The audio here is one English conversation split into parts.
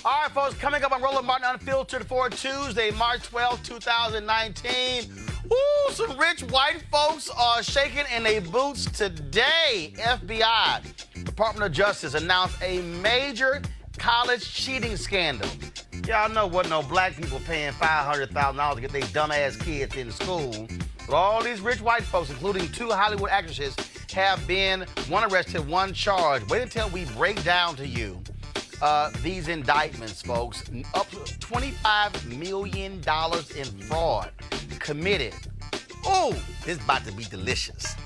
All right, folks, coming up on Roland Martin Unfiltered for Tuesday, March 12, 2019. Ooh, some rich white folks are shaking in their boots today. FBI, Department of Justice, announced a major college cheating scandal. Y'all know wasn't no black people paying $500,000 to get their dumbass kids in school. But all these rich white folks, including 2 Hollywood actresses, have been one arrested, one charged. Wait until we break down to you these indictments, folks. Up to $25 million in fraud committed. Ooh, this is about to be delicious.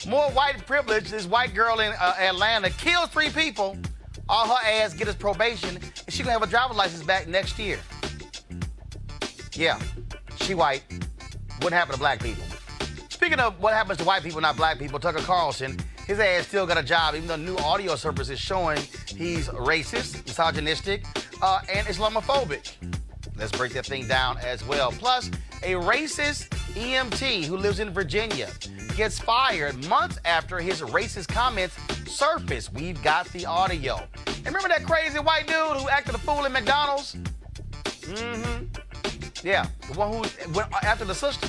More white privilege. This white girl in Atlanta killed 3 people. All her ass get his probation, and she gonna have a driver's license back next year. Yeah, she white. Wouldn't happen to black people. Speaking of what happens to white people, not black people, Tucker Carlson, his ass still got a job, even though new audio surface is showing he's racist, misogynistic, and Islamophobic. Let's break that thing down as well. Plus, a racist EMT who lives in Virginia gets fired months after his racist comments surfaced. We've got the audio. And remember that crazy white dude who acted a fool in McDonald's? Yeah, the one who went after the sister.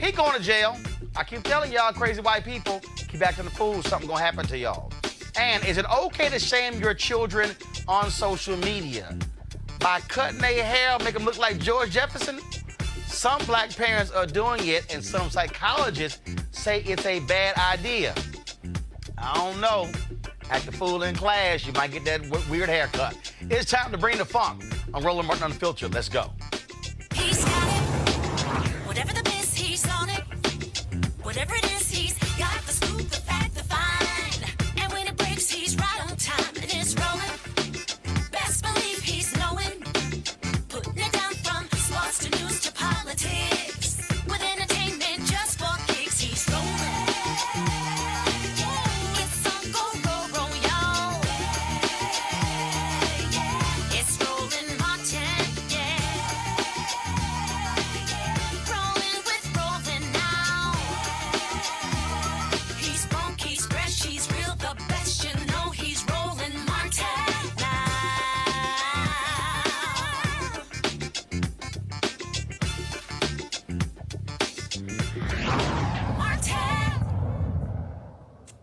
He going to jail. I keep telling y'all, crazy white people, keep acting the fool, something gonna happen to y'all. And is it okay to shame your children on social media? By cutting their hair, make them look like George Jefferson? Some black parents are doing it, and some psychologists say it's a bad idea. I don't know. Act the fool in class, you might get that weird haircut. It's time to bring the funk on Roland Martin Unfiltered. Let's go. He's got it. Whatever the biz, he's on it. Whatever it is, he's got the scoop, the fact, the fine. And when it breaks, he's right on time and it's rolling. Best believe he's knowing. Putting it down from sports to news to politics. With entertainment just for kicks, he's rolling. It's on go, y'all. It's Roland Martin, yeah. Rolling with Roland now. He's funk, he's fresh, he's real, the best, you know he's Roland Martin now. Martin.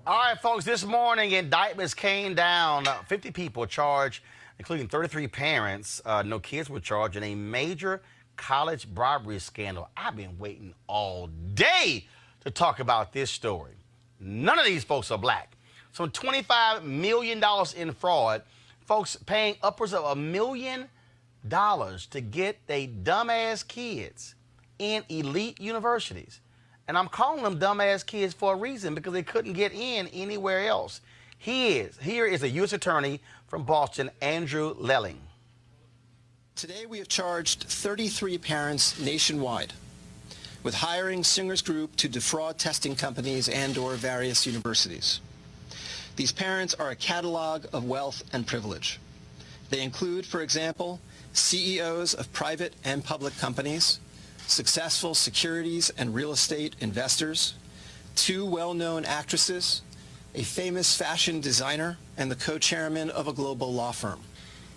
All right, folks, this morning, indictments came down. 50 people charged, including 33 parents. No kids were charged in a major college bribery scandal. I've been waiting all day to talk about this story. None of these folks are black. So $25 million in fraud, folks paying upwards of $1 million to get they dumbass kids in elite universities. And I'm calling them dumbass kids for a reason, because they couldn't get in anywhere else. Here is a U.S. attorney from Boston, Andrew Lelling. Today we have charged 33 parents nationwide with hiring Singer's Group to defraud testing companies and/or various universities. These parents are a catalog of wealth and privilege. They include, for example, CEOs of private and public companies, successful securities and real estate investors, 2 well-known actresses, a famous fashion designer, and the co-chairman of a global law firm.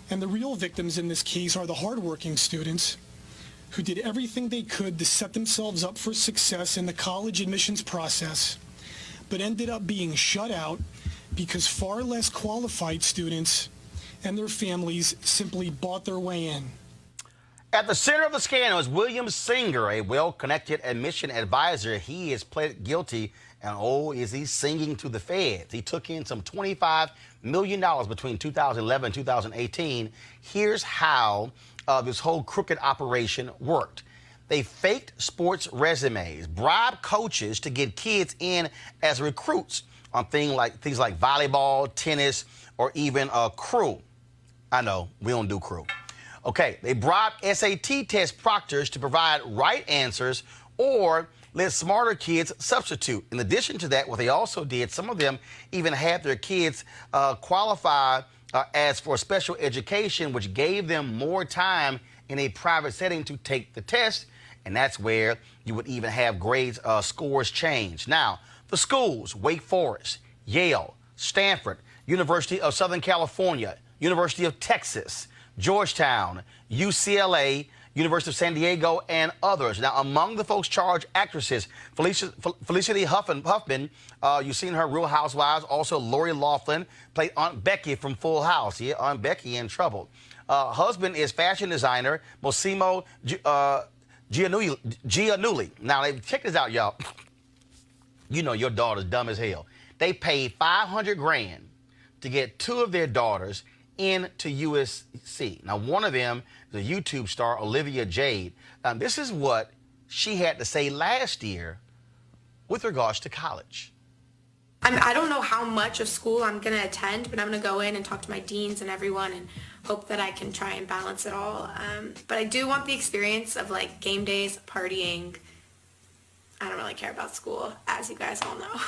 And the real victims in this case are the hardworking students who did everything they could to set themselves up for success in the college admissions process, but ended up being shut out because far less qualified students and their families simply bought their way in. At the center of the scandal is William Singer, a well-connected admission advisor. He is pled guilty, and oh, is he singing to the feds. He took in some $25 million between 2011 and 2018. Here's how this whole crooked operation worked. They faked sports resumes, bribed coaches to get kids in as recruits on things like volleyball, tennis, or even crew. I know, we don't do crew. Okay, they bribed SAT test proctors to provide right answers or let smarter kids substitute. In addition to that, what they also did, some of them even had their kids qualify as for special education, which gave them more time in a private setting to take the test. And that's where you would even have grades, scores change. Now, the schools, Wake Forest, Yale, Stanford, University of Southern California, University of Texas, Georgetown, UCLA, University of San Diego, and others. Now, among the folks charged, actresses Felicity Huffman, you've seen her Real Housewives. Also, Lori Loughlin played Aunt Becky from Full House. Yeah, Aunt Becky in trouble. Husband is fashion designer Massimo Giannulli. Now, check this out, y'all. You know your daughter's dumb as hell. They paid $500 grand to get two of their daughters into USC. Now, one of them is a YouTube star, Olivia Jade. This is what she had to say last year with regards to college. I don't know how much of school I'm going to attend, but I'm going to go in and talk to my deans and everyone and hope that I can try and balance it all. But I do want the experience of like game days, partying. I don't really care about school, as you guys all know.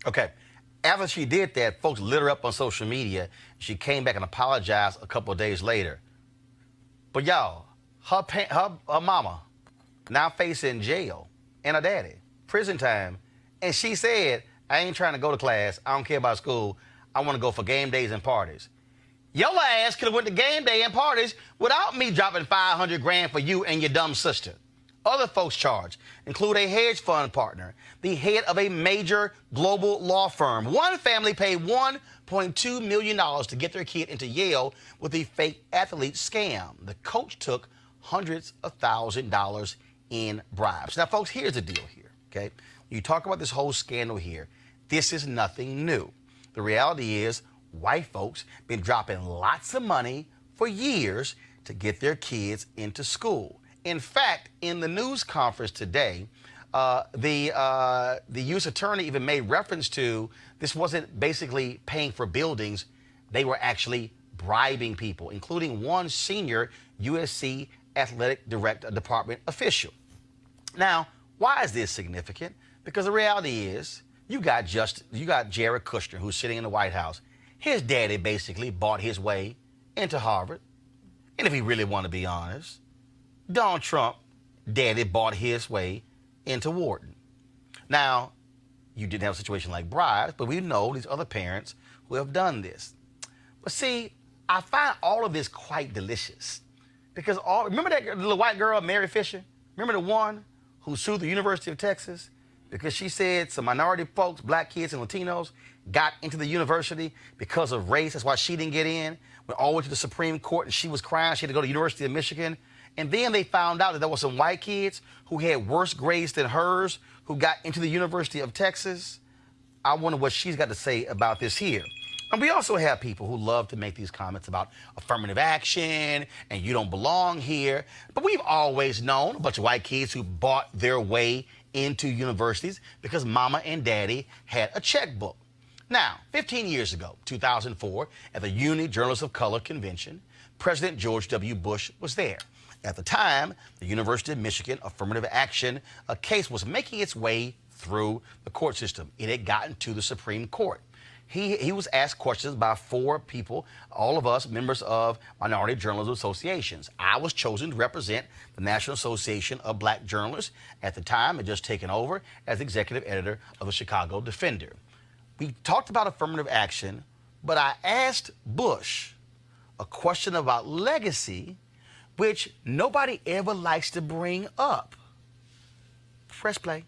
Okay. After she did that, folks lit her up on social media. She came back and apologized a couple of days later. But y'all, her mama now facing jail and her daddy, prison time. And she said, I ain't trying to go to class. I don't care about school. I want to go for game days and parties. Your ass could have went to game day and parties without me dropping $500 grand for you and your dumb sister. Other folks charged include a hedge fund partner, the head of a major global law firm. One family paid $1.2 million to get their kid into Yale with a fake athlete scam. The coach took hundreds of $thousands in bribes. Now, folks, here's the deal here, okay? When you talk about this whole scandal here, this is nothing new. The reality is white folks been dropping lots of money for years to get their kids into school. In fact, in the news conference today, the U.S. attorney even made reference to this wasn't basically paying for buildings. They were actually bribing people, including one senior USC athletic department official. Now, why is this significant? Because the reality is you got Jared Kushner, who's sitting in the White House. His daddy basically bought his way into Harvard. And if he really want to be honest, Donald Trump, daddy bought his way into Wharton. Now, you didn't have a situation like bribes, but we know these other parents who have done this. But see, I find all of this quite delicious. Because remember that little white girl, Mary Fisher? Remember the one who sued the University of Texas because she said some minority folks, black kids and Latinos, got into the university because of race. That's why she didn't get in. Went all the way to the Supreme Court and she was crying. She had to go to the University of Michigan. And then they found out that there were some white kids who had worse grades than hers who got into the University of Texas. I wonder what she's got to say about this here. And we also have people who love to make these comments about affirmative action and you don't belong here. But we've always known a bunch of white kids who bought their way into universities because mama and daddy had a checkbook. Now, 15 years ago, 2004, at the Uni Journalists of Color Convention, President George W. Bush was there. At the time, the University of Michigan affirmative action case was making its way through the court system. It had gotten to the Supreme Court. He was asked questions by 4 people, all of us members of minority journalism associations. I was chosen to represent the National Association of Black Journalists. At the time, had just taken over as executive editor of the Chicago Defender. We talked about affirmative action, but I asked Bush a question about legacy, which nobody ever likes to bring up. Press play.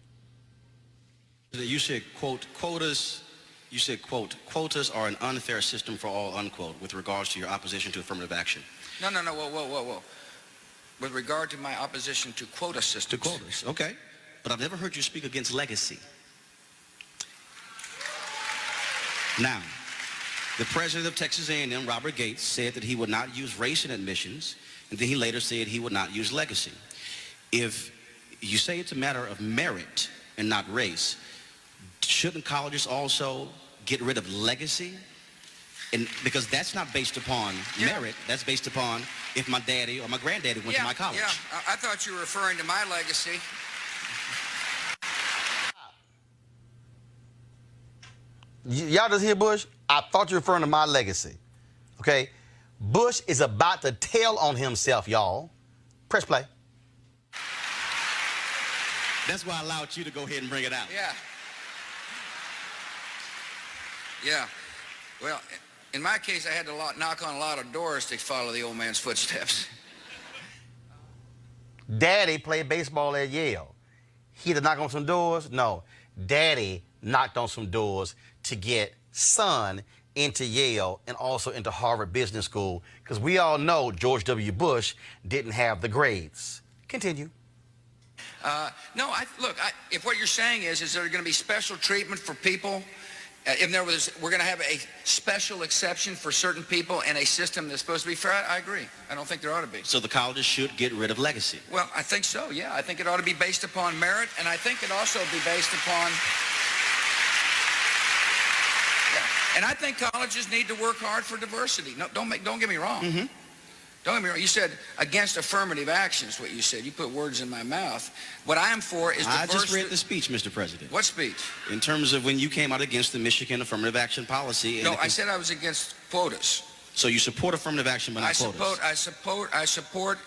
You said, quote, quotas. You said, quote, quotas are an unfair system for all, unquote, with regards to your opposition to affirmative action. No, whoa. With regard to my opposition to quota systems. To quotas, okay. But I've never heard you speak against legacy. Now, the president of Texas A&M, Robert Gates, said that he would not use race in admissions, and then he later said he would not use legacy. If you say it's a matter of merit and not race, shouldn't colleges also get rid of legacy? And because that's not based upon merit, that's based upon if my daddy or my granddaddy went to my college. Yeah, I thought you were referring to my legacy. Y'all just hear Bush? I thought you were referring to my legacy. Okay? Bush is about to tell on himself, y'all. Press play. That's why I allowed you to go ahead and bring it out. Yeah. Well, In my case, I had to knock on a lot of doors to follow the old man's footsteps. Daddy played baseball at Yale. He had to knock on some doors? No. Daddy knocked on some doors to get son into Yale and also into Harvard Business School, because we all know George W. Bush didn't have the grades. Continue. No, look, if what you're saying is there going to be special treatment for people, if we're going to have a special exception for certain people in a system that's supposed to be fair, I agree. I don't think there ought to be. So the colleges should get rid of legacy. Well, I think so, yeah. I think it ought to be based upon merit, and I think it also be based upon... Yeah. And I think colleges need to work hard for diversity. No, don't get me wrong. Mm-hmm. Don't get me wrong. You said against affirmative action is what you said. You put words in my mouth. What I am for is diversity. I just read the speech, Mr. President. What speech? In terms of when you came out against the Michigan affirmative action policy. No, I said I was against quotas. So you support affirmative action but not quotas? I support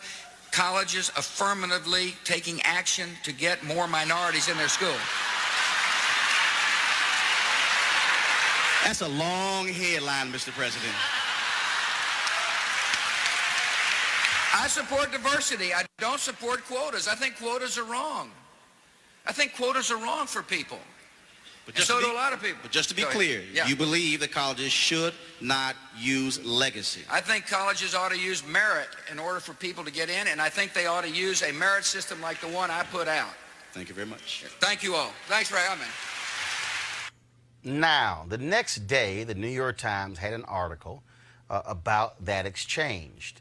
colleges affirmatively taking action to get more minorities in their school. That's a long headline, Mr. President. I support diversity. I don't support quotas. I think quotas are wrong. I think quotas are wrong for people. But so do a lot of people. But just to be clear, you believe that colleges should not use legacy. I think colleges ought to use merit in order for people to get in, and I think they ought to use a merit system like the one I put out. Thank you very much. Thank you all. Thanks for having me. Now, the next day, the New York Times had an article about that exchange.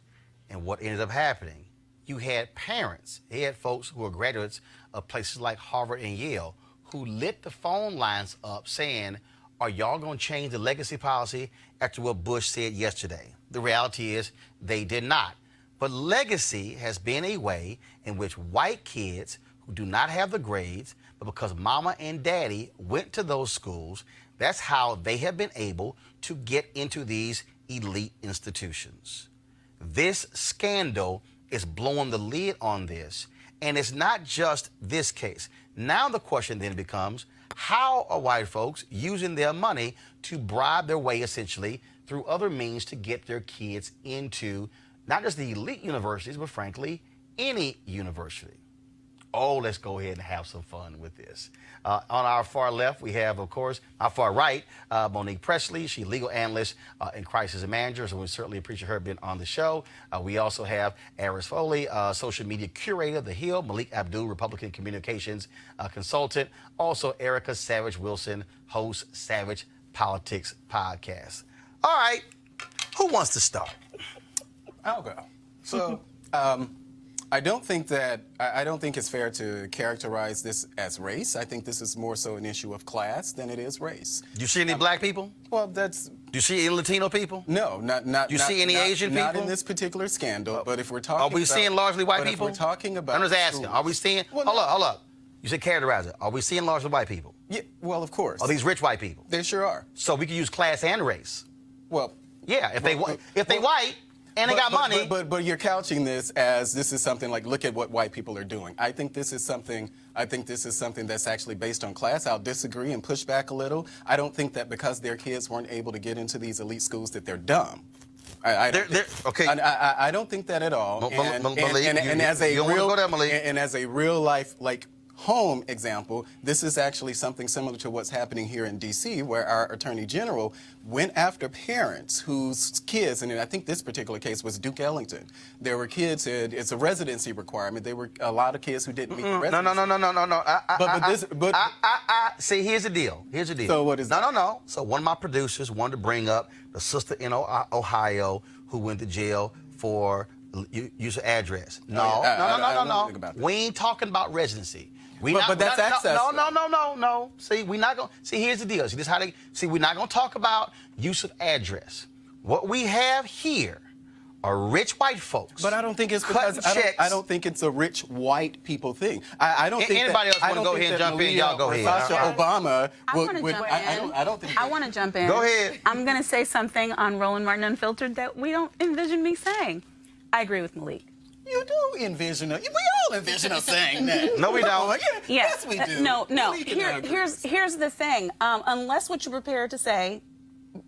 And what ended up happening, you had parents, you had folks who were graduates of places like Harvard and Yale who lit the phone lines up saying, are y'all going to change the legacy policy after what Bush said yesterday? The reality is they did not. But legacy has been a way in which white kids who do not have the grades, but because mama and daddy went to those schools, that's how they have been able to get into these elite institutions. This scandal is blowing the lid on this, and it's not just this case. Now the question then becomes, how are white folks using their money to bribe their way essentially through other means to get their kids into not just the elite universities, but frankly, any university? Oh, let's go ahead and have some fun with this. On our far left, we have, of course, our far right, Monique Presley. She's legal analyst and crisis manager, so we certainly appreciate her being on the show. We also have Aris Foley, social media curator of The Hill, Malik Abdul, Republican communications consultant. Also, Erica Savage Wilson, host Savage Politics Podcast. All right, who wants to start? I'll go. So, I don't think it's fair to characterize this as race. I think this is more so an issue of class than it is race. Do you see any black people? Well, do you see any Latino people? No, not. Do you see any Asian people? Not in this particular scandal. But if we're talking, are we seeing largely white people? If we're talking about, I'm just asking. Are we seeing? Well, hold up. You said characterize it. Are we seeing largely white people? Yeah. Well, of course. Are these rich white people? They sure are. So we can use class and race. Well. Yeah. If they white. And they got money. But you're couching this as this is something like, look at what white people are doing. I think this is something that's actually based on class. I'll disagree and push back a little. I don't think that because their kids weren't able to get into these elite schools that they're dumb. I don't think that at all. And as a real life home example, this is actually something similar to what's happening here in D.C., where our Attorney General went after parents whose kids, and I think this particular case was Duke Ellington. There were kids, it's a residency requirement. There were a lot of kids who didn't meet the residency. No. See, here's the deal. So what is that? No. So one of my producers wanted to bring up the sister in Ohio who went to jail for use of address. No. We ain't talking about residency. But that's access. No. See, we're not going. See, here's the deal. We're not going to talk about use of address. What we have here are rich white folks. But I don't think it's because I don't think it's a rich white people thing. I don't think anybody else want to go ahead and jump in. Y'all go ahead. Sasha Obama. I want to jump in. Go ahead. I'm going to say something on Roland Martin Unfiltered that we don't envision me saying. I agree with Malik. You do envision it. We all envision us saying that. No, we don't. Yes, we do. No. Here's the thing. Unless what you're prepared to say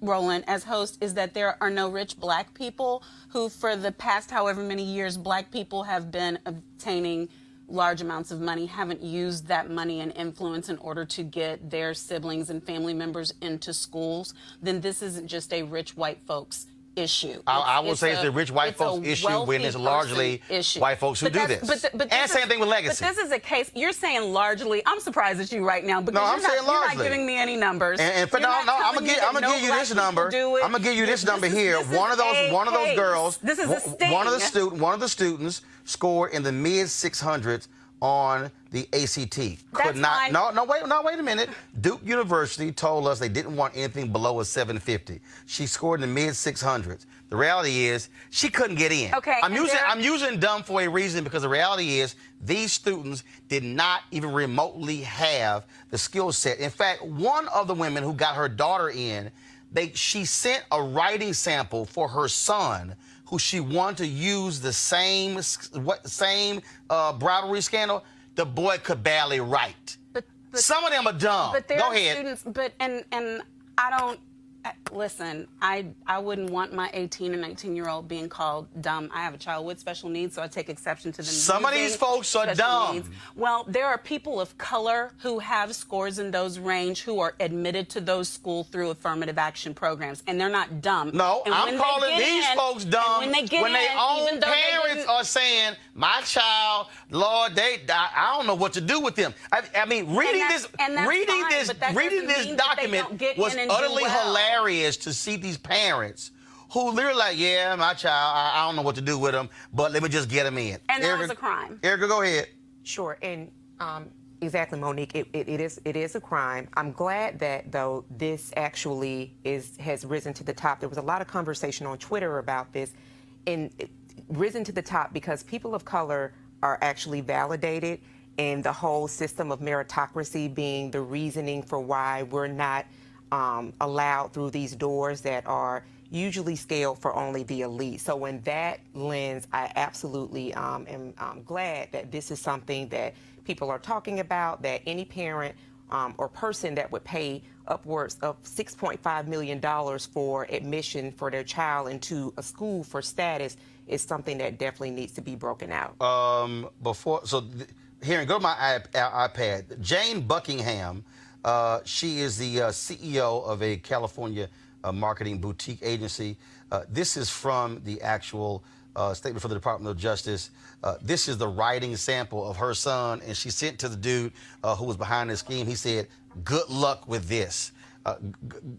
Roland, as host, is that there are no rich black people who, for the past however many years, black people have been obtaining large amounts of money, haven't used that money and influence in order to get their siblings and family members into schools, then this isn't just a rich white folks issue. I would say it's a rich white folks issue when it's largely white folks who do this. And same thing with legacy. But this is a case, you're saying largely, I'm surprised at you right now because you're not giving me any numbers. I'm gonna give you this number. I'm gonna give you this number here. One of those girls, this is a sting. one of the students scored in the mid 600s on the ACT. That's fine. Wait a minute. Duke University told us they didn't want anything below a 750. She scored in the mid 600s. The reality is she couldn't get in. Okay. I'm using dumb for a reason because the reality is these students did not even remotely have the skill set. In fact, one of the women who got her daughter in, she sent a writing sample for her son, who she wanted to use the same bribery scandal. The boy could barely write. But some of them are dumb. But there Go are ahead. students. And I don't. Listen, I wouldn't want my 18 and 19-year-old being called dumb. I have a child with special needs, so I take exception to them. Some of these folks are dumb. Needs. Well, there are people of color who have scores in those range who are admitted to those schools through affirmative action programs, and they're not dumb. No, I'm calling these folks dumb when they their own parents are saying, my child, Lord, I don't know what to do with them. I mean, reading this document was utterly hilarious to see these parents who literally like, yeah, my child, I don't know what to do with them, but let me just get them in. And that was a crime. Erica, go ahead. Sure, and exactly, Monique, it is a crime. I'm glad that, though, this actually has risen to the top. There was a lot of conversation on Twitter about this, and risen to the top because people of color are actually validated, and the whole system of meritocracy being the reasoning for why we're not allowed through these doors that are usually scaled for only the elite. So in that lens, I absolutely am glad that this is something that people are talking about, that any parent or person that would pay upwards of $6.5 million for admission for their child into a school for status is something that definitely needs to be broken out. Here, go to my iPad. Jane Buckingham, she is the CEO of a California marketing boutique agency. This is from the actual statement from the Department of Justice. This is the writing sample of her son, and she sent to the dude who was behind the scheme. He said, good luck with this.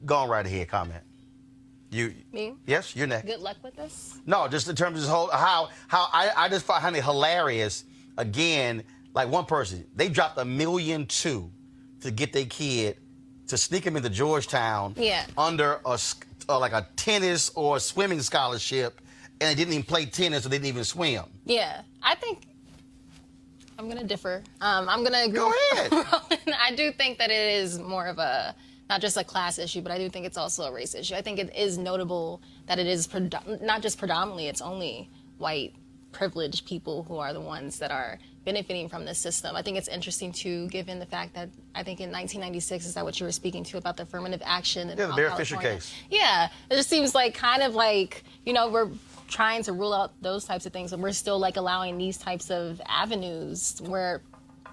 Go on right ahead, comment. Me? Yes, you're next. Good luck with this? No, just in terms of this whole, how I just find it hilarious. Again, like one person, they dropped $1.2 million to get their kid to sneak him into Georgetown under a tennis or swimming scholarship, and they didn't even play tennis or they didn't even swim. Yeah, I think I'm going to differ. I'm going to agree. Go ahead. Roland. I do think that it is more of a, not just a class issue, but I do think it's also a race issue. I think it is notable that it is not just predominantly, it's only white privileged people who are the ones that are benefiting from this system. I think it's interesting too, given the fact that I think in 1996, is that what you were speaking to about the affirmative action? Yeah, the Bear Fisher case. Yeah, it just seems like kind of like, you know, we're trying to rule out those types of things, and we're still like allowing these types of avenues where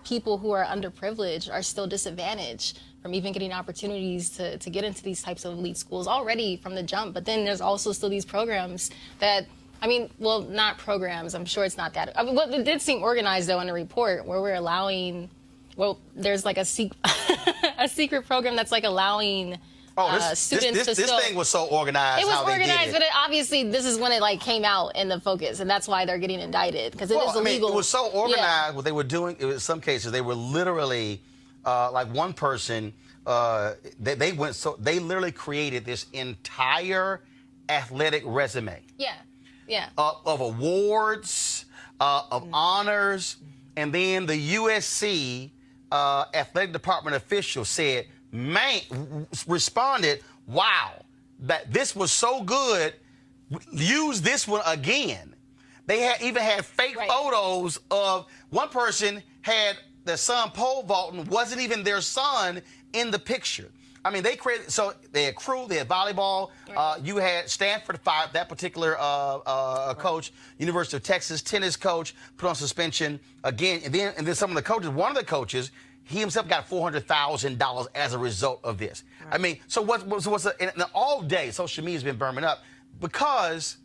people who are underprivileged are still disadvantaged from even getting opportunities to get into these types of elite schools already from the jump. But then there's also still these programs that, I mean, well, not programs. I'm sure it's not that. I mean, well, it did seem organized, though, in the report where we're allowing, well, there's like a secret program that's like allowing students to this thing was so organized. It was how they organized, did it. but obviously this is when it like came out in the focus, and that's why they're getting indicted because it is illegal. I mean, it was so organized. What they were doing, in some cases, they were literally like one person. They literally created this entire athletic resume. Yeah. Yeah. Of awards, of honors, and then the USC athletic department official said, responded, wow, that this was so good, use this one again. They even had fake photos of one person had their son pole vaulting, wasn't even their son in the picture. I mean, they created, so they had crew, they had volleyball. You had Stanford fired that particular coach, University of Texas tennis coach, put on suspension again. And then some of the coaches, one of the coaches, he himself got $400,000 as a result of this. Right. I mean, so and all day social media's been burning up because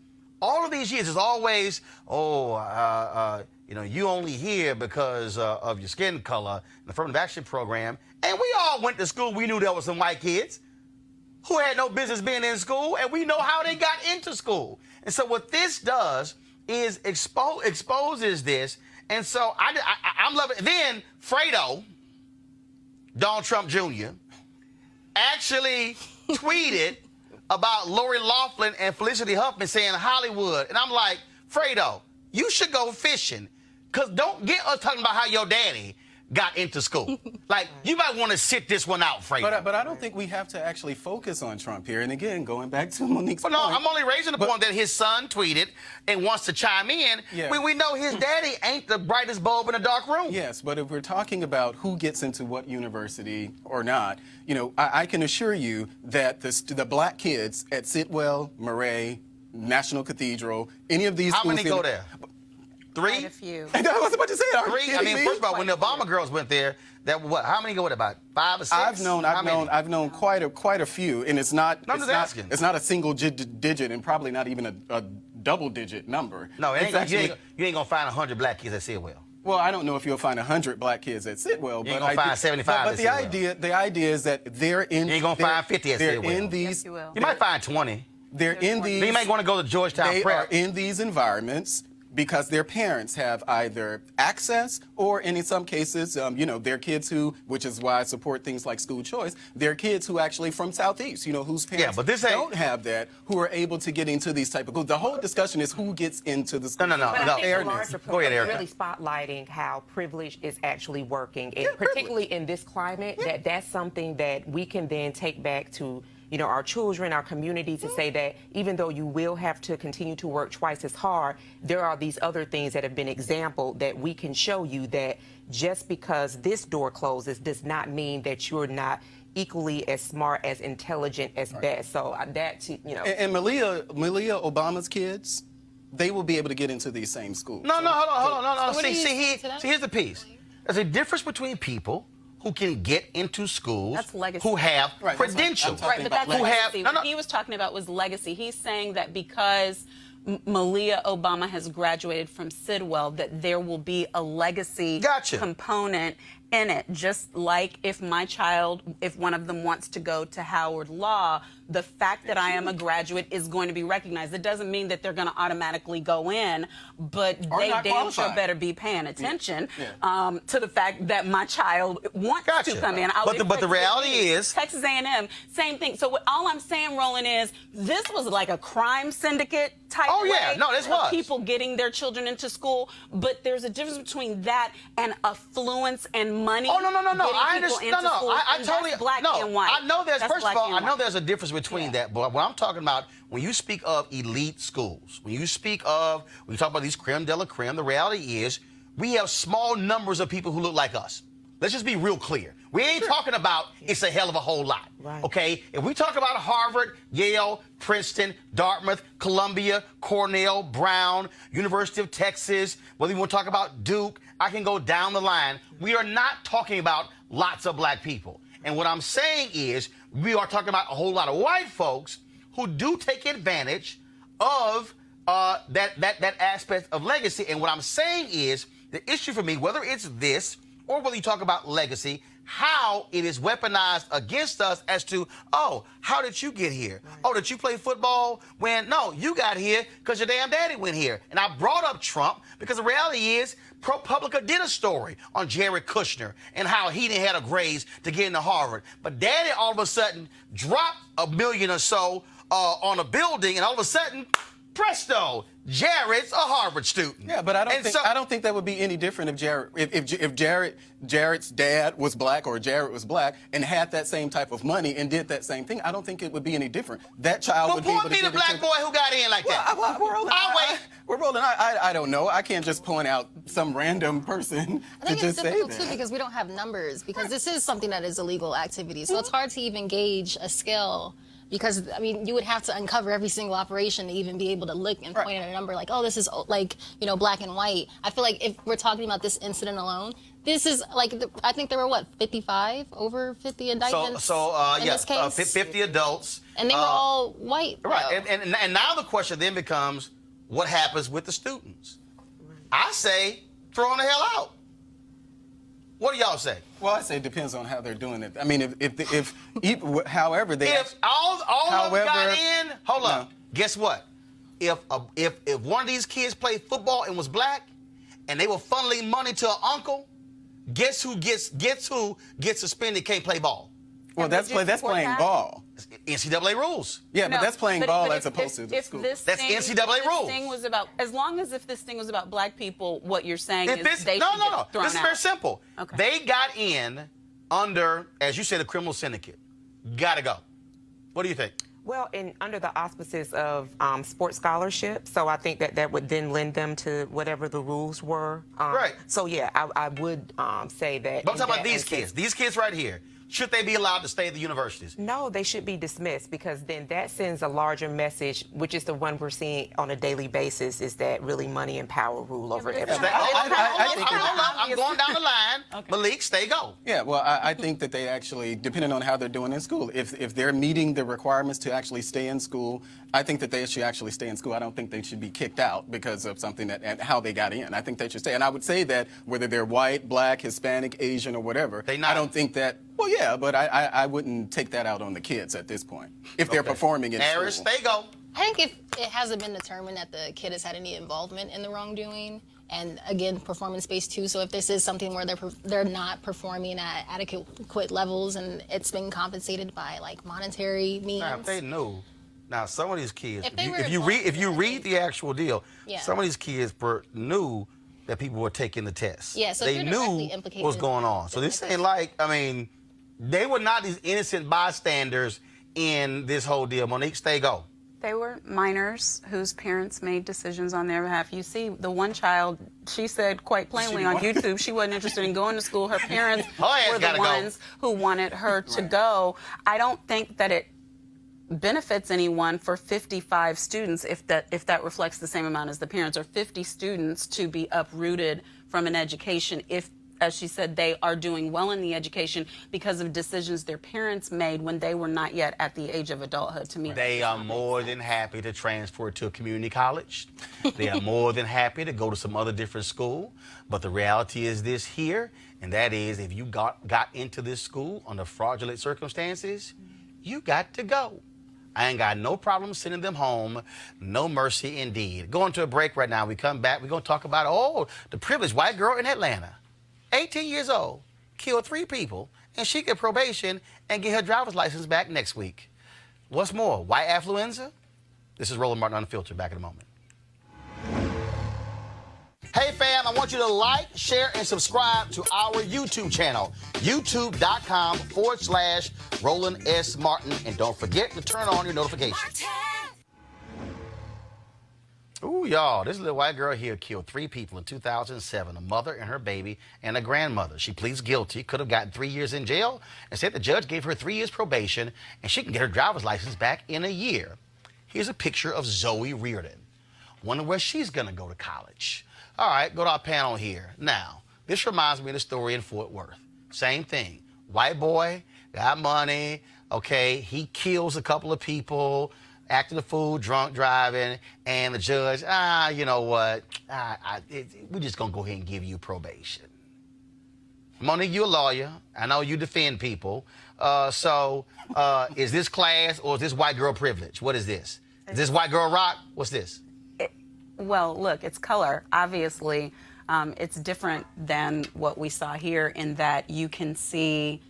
all of these years there's always, you only here because of your skin color, the affirmative action program. And we all went to school. We knew there were some white kids who had no business being in school, and we know how they got into school. And so what this does is exposes this. And so I'm loving it. Then Fredo, Donald Trump Jr., actually tweeted about Lori Loughlin and Felicity Huffman saying Hollywood. And I'm like, Fredo, you should go fishing. Because don't get us talking about how your daddy got into school. Like, you might want to sit this one out, Fredo. But I don't think we have to actually focus on Trump here. And again, going back to Monique's point. No, I'm only raising the point that his son tweeted and wants to chime in. Yeah. We know his daddy ain't the brightest bulb in a dark room. Yes, but if we're talking about who gets into what university or not, I can assure you that the black kids at Sitwell, Murray, National Cathedral, any of these schools. How many go there? 3? Quite a few. I was about to say that. 3? I mean, first of all, when the Obama girls went there, how many go with about 5 or 6? I've known quite a few, and it's not a single digit, and probably not even a double-digit number. No, you ain't gonna find 100 black kids at Sitwell. Well, I don't know if you'll find 100 black kids at Sitwell, you ain't gonna find 75. But the idea is that they're in. You ain't gonna find 50 at Sitwell. They're in these. Yes, you will. You might find 20. They're in these. You might want to go to Georgetown They Prep. are in these environments because their parents have either access or, in some cases, their kids which is why I support things like school choice, they're kids who actually from Southeast, whose parents don't have that, who are able to get into these type of schools. The whole discussion is who gets into the school. But I think Fairness. the Go ahead, Erica. really spotlighting how privilege is actually working, and particularly in this climate, that's something that we can then take back to our children, our communities, to say that even though you will have to continue to work twice as hard, there are these other things that have been exampled that we can show you that just because this door closes does not mean that you're not equally as smart, as intelligent, as best. So And Malia Obama's kids, they will be able to get into these same schools. No, hold on. So See, here's the piece. There's a difference between people who can get into schools, that's legacy. who have credentials. Right, but that's legacy. No. What he was talking about was legacy. He's saying that because Malia Obama has graduated from Sidwell, that there will be a legacy component in it. Just like if one of them wants to go to Howard Law, the fact that I am a graduate is going to be recognized. It doesn't mean that they're going to automatically go in, but they damn sure better be paying attention to the fact that my child wants to come in. But the reality is, Texas A&M, same thing. So all I'm saying, Roland, is this was like a crime syndicate type of people getting their children into school. But there's a difference between that and affluence and money. Oh, no. I understand. I totally black and white. I know there's first of all, I know there's a difference between that. But what I'm talking about, when you speak of elite schools, when you talk about these creme de la creme, the reality is we have small numbers of people who look like us. Let's just be real clear. We ain't talking about it's a hell of a whole lot. Right. Okay? If we talk about Harvard, Yale, Princeton, Dartmouth, Columbia, Cornell, Brown, University of Texas, whether you want to talk about Duke, I can go down the line. We are not talking about lots of black people. And what I'm saying is we are talking about a whole lot of white folks who do take advantage of that aspect of legacy. And what I'm saying is the issue for me, whether it's this or whether you talk about legacy, how it is weaponized against us as to, how did you get here? Right. Oh, did you play football? No, you got here because your damn daddy went here. And I brought up Trump because the reality is ProPublica did a story on Jared Kushner and how he didn't have a grades to get into Harvard. But daddy all of a sudden dropped $1 million or so on a building, and all of a sudden, presto, Jared's a Harvard student. Yeah, but I don't think that would be any different if Jared's dad was black or Jared was black and had that same type of money and did that same thing. I don't think it would be any different. That child would be able to point me the black boy who got in like that. We're rolling. I don't know. I can't just point out some random person I think to it's just say difficult that. too because we don't have numbers because this is something that is illegal activity. So it's hard to even gauge a scale. Because, I mean, you would have to uncover every single operation to even be able to look and point at a number like, oh, this is like, you know, black and white. I feel like if we're talking about this incident alone, this is like, I think there were, 55? Over 50 indictments in this case? 50 adults. And they were all white. Right. And now the question then becomes, what happens with the students? I say, throw them the hell out. What do y'all say? Well, I say it depends on how they're doing it. I mean, however they... If all of them got in, hold on. Guess what? If one of these kids played football and was black, and they were funneling money to an uncle, guess who gets suspended? Can't play ball. Well, that's playing ball. NCAA rules. Yeah, but that's playing ball as opposed to the school. That's NCAA rules. Thing was about, as long as if this thing was about black people, what you're saying is they should get thrown This is very simple. Okay. They got in under, as you said, a criminal syndicate. Gotta go. What do you think? Well, under the auspices of sports scholarship, so I think that would then lend them to whatever the rules were. Right. So, yeah, I would say that. But I'm talking about these kids. These kids right here. Should they be allowed to stay at the universities? No, they should be dismissed because then that sends a larger message, which is the one we're seeing on a daily basis, is that really money and power rule over everything. I'm going down the line. Okay. Malik, stay go. Yeah, well, I think that they actually, depending on how they're doing in school, if they're meeting the requirements to actually stay in school, I think that they should actually stay in school. I don't think they should be kicked out because of something and how they got in. I think they should stay. And I would say that whether they're white, black, Hispanic, Asian, or whatever, I don't think that. Well, yeah, but I wouldn't take that out on the kids at this point if they're performing in Harris, school. they go. I think if it hasn't been determined that the kid has had any involvement in the wrongdoing, and again, performance-based too. So if this is something where they're not performing at adequate levels and it's being compensated by like monetary means. Now, if they knew. Now, some of these kids, if you read the actual deal, some of these kids knew that people were taking the test. Yeah, so they knew what was going on. So this ain't like, I mean, they were not these innocent bystanders in this whole deal. Monique, stay go. They were minors whose parents made decisions on their behalf. You see, the one child, she said quite plainly on YouTube she wasn't interested in going to school. Her parents were the ones who wanted her to go. I don't think that it benefits anyone for 55 students, if that reflects the same amount as the parents, or 50 students to be uprooted from an education if, as she said, they are doing well in the education because of decisions their parents made when they were not yet at the age of adulthood. To me, they are more than happy to transfer to a community college. They are more than happy to go to some other different school. But the reality is this here, and that is if you got into this school under fraudulent circumstances, you got to go. I ain't got no problem sending them home. No mercy indeed. Going to a break right now. We come back. We're going to talk about, the privileged white girl in Atlanta. 18 years old, killed 3 people, and she get probation and get her driver's license back next week. What's more, white affluenza? This is Roland Martin Unfiltered. Back in a moment. Hey fam, I want you to like, share, and subscribe to our YouTube channel, youtube.com/Roland S. Martin. And don't forget to turn on your notifications. Ooh, y'all, this little white girl here killed 3 people in 2007, a mother and her baby and a grandmother. She pleads guilty, could have gotten 3 years in jail, and said the judge gave her 3 years probation, and she can get her driver's license back in a year. Here's a picture of Zoe Reardon. Wonder where she's going to go to college. All right, go to our panel here. Now, this reminds me of the story in Fort Worth. Same thing. White boy, got money, okay, he kills a couple of people, acting a fool, drunk driving, and the judge, you know what, we're just going to go ahead and give you probation. Monique, you're a lawyer. I know you defend people. Is this class or is this white girl privilege? What is this? Is this white girl rock? What's this? Well, look, it's color. Obviously, it's different than what we saw here in that you can see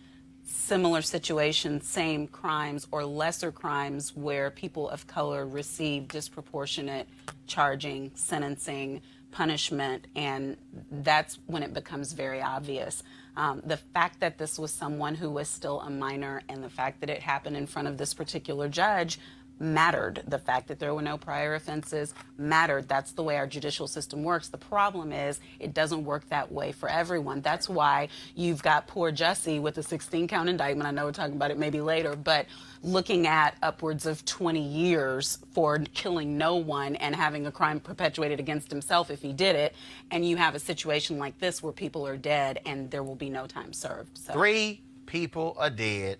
similar situations, same crimes or lesser crimes where people of color receive disproportionate charging, sentencing, punishment, and that's when it becomes very obvious. The fact that this was someone who was still a minor and the fact that it happened in front of this particular judge mattered. The fact that there were no prior offenses mattered. That's the way our judicial system works. The problem is it doesn't work that way for everyone. That's why you've got poor Jussie with a 16-count indictment. I know we're talking about it maybe later, but looking at upwards of 20 years for killing no one and having a crime perpetuated against himself if he did it, and you have a situation like this where people are dead and there will be no time served. So. 3 people are dead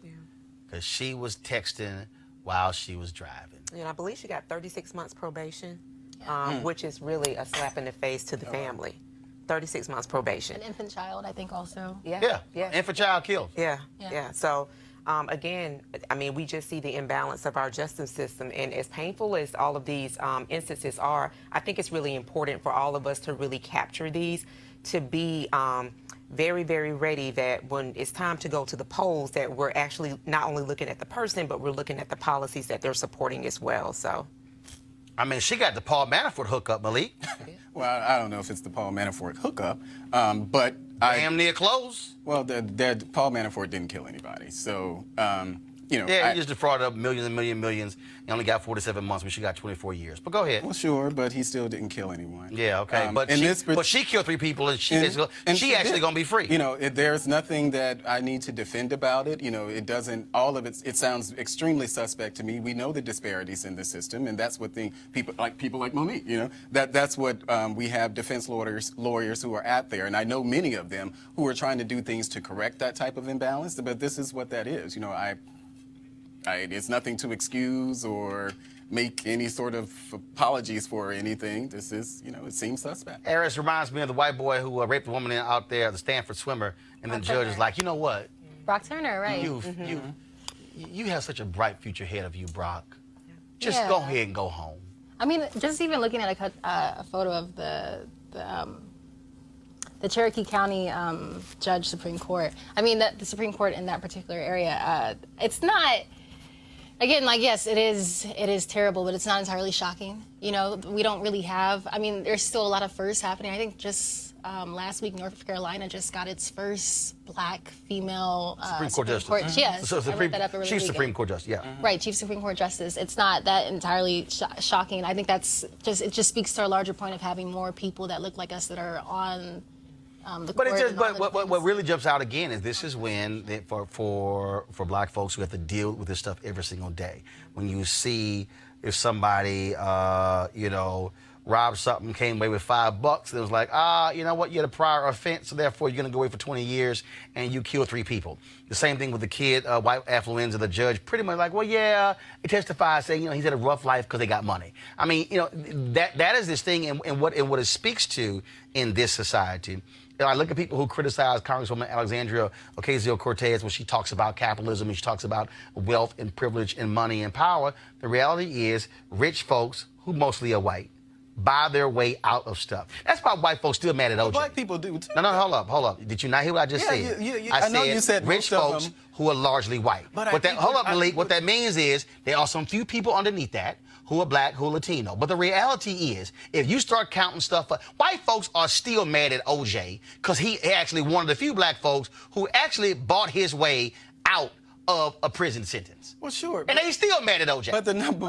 because she was texting while she was driving. And I believe she got 36 months probation, which is really a slap in the face to the family. 36 months probation. An infant child, I think, also. Yeah. Infant child killed. Yeah. So, again, I mean, we just see the imbalance of our justice system. And as painful as all of these instances are, I think it's really important for all of us to really capture these, to be very, very ready that when it's time to go to the polls, that we're actually not only looking at the person, but we're looking at the policies that they're supporting as well. So, I mean, she got the Paul Manafort hookup, Malik. Well, I don't know if it's the Paul Manafort hookup, but Damn near close. Well, Paul Manafort didn't kill anybody, so you know. Yeah, he just defrauded up millions and millions. He only got 47 months, but she got 24 years. But go ahead. Well, sure, but he still didn't kill anyone. Yeah, okay. But she killed 3 people, and she actually going to be free. You know, there's nothing that I need to defend about it. You know, it doesn't, all of it sounds extremely suspect to me. We know the disparities in the system, and that's what people like Monique, you know, that's what we have defense lawyers who are out there, and I know many of them who are trying to do things to correct that type of imbalance, but this is what that is. You know, it's nothing to excuse or make any sort of apologies for or anything. This is, you know, it seems suspect. Eris reminds me of the white boy who raped a woman out there, the Stanford swimmer, and then the judge is like, you know what? Brock Turner, right? You have such a bright future ahead of you, Brock. Just go ahead and go home. I mean, just even looking at a photo of the Cherokee County Judge Supreme Court. I mean, the Supreme Court in that particular area, it's not. Again, like, yes, it is terrible, but it's not entirely shocking. You know, we don't really have, I mean, there's still a lot of firsts happening. I think just last week, North Carolina just got its first black female Supreme Court Justice. Yes, so I looked that up earlier. Chief Supreme Court Justice, yeah. Right, Chief Supreme Court Justice. It's not that entirely shocking. I think it just speaks to our larger point of having more people that look like us that are on the court. But what really jumps out again is this is when for black folks who have to deal with this stuff every single day. When you see if somebody you know, robbed something, came away with $5, and it was like, you know what, you had a prior offense, so therefore you're gonna go away for 20 years and you killed 3 people. The same thing with the kid, white affluenza, the judge pretty much like, well, yeah, he testified saying, you know, he's had a rough life because they got money. I mean, you know, that is this thing, and what it speaks to in this society. I look at people who criticize Congresswoman Alexandria Ocasio-Cortez when she talks about capitalism and she talks about wealth and privilege and money and power. The reality is rich folks, who mostly are white, buy their way out of stuff. That's why white folks still mad at OJ. Well, black people do too. No, hold up. Did you not hear what I just said? I know you said rich folks who are largely white. Hold up, Malik. What that means is there are some few people underneath that who are black, who are Latino. But the reality is, if you start counting stuff up, white folks are still mad at OJ because he actually one of the few black folks who actually bought his way out of a prison sentence. Well, sure. And they still mad at OJ. But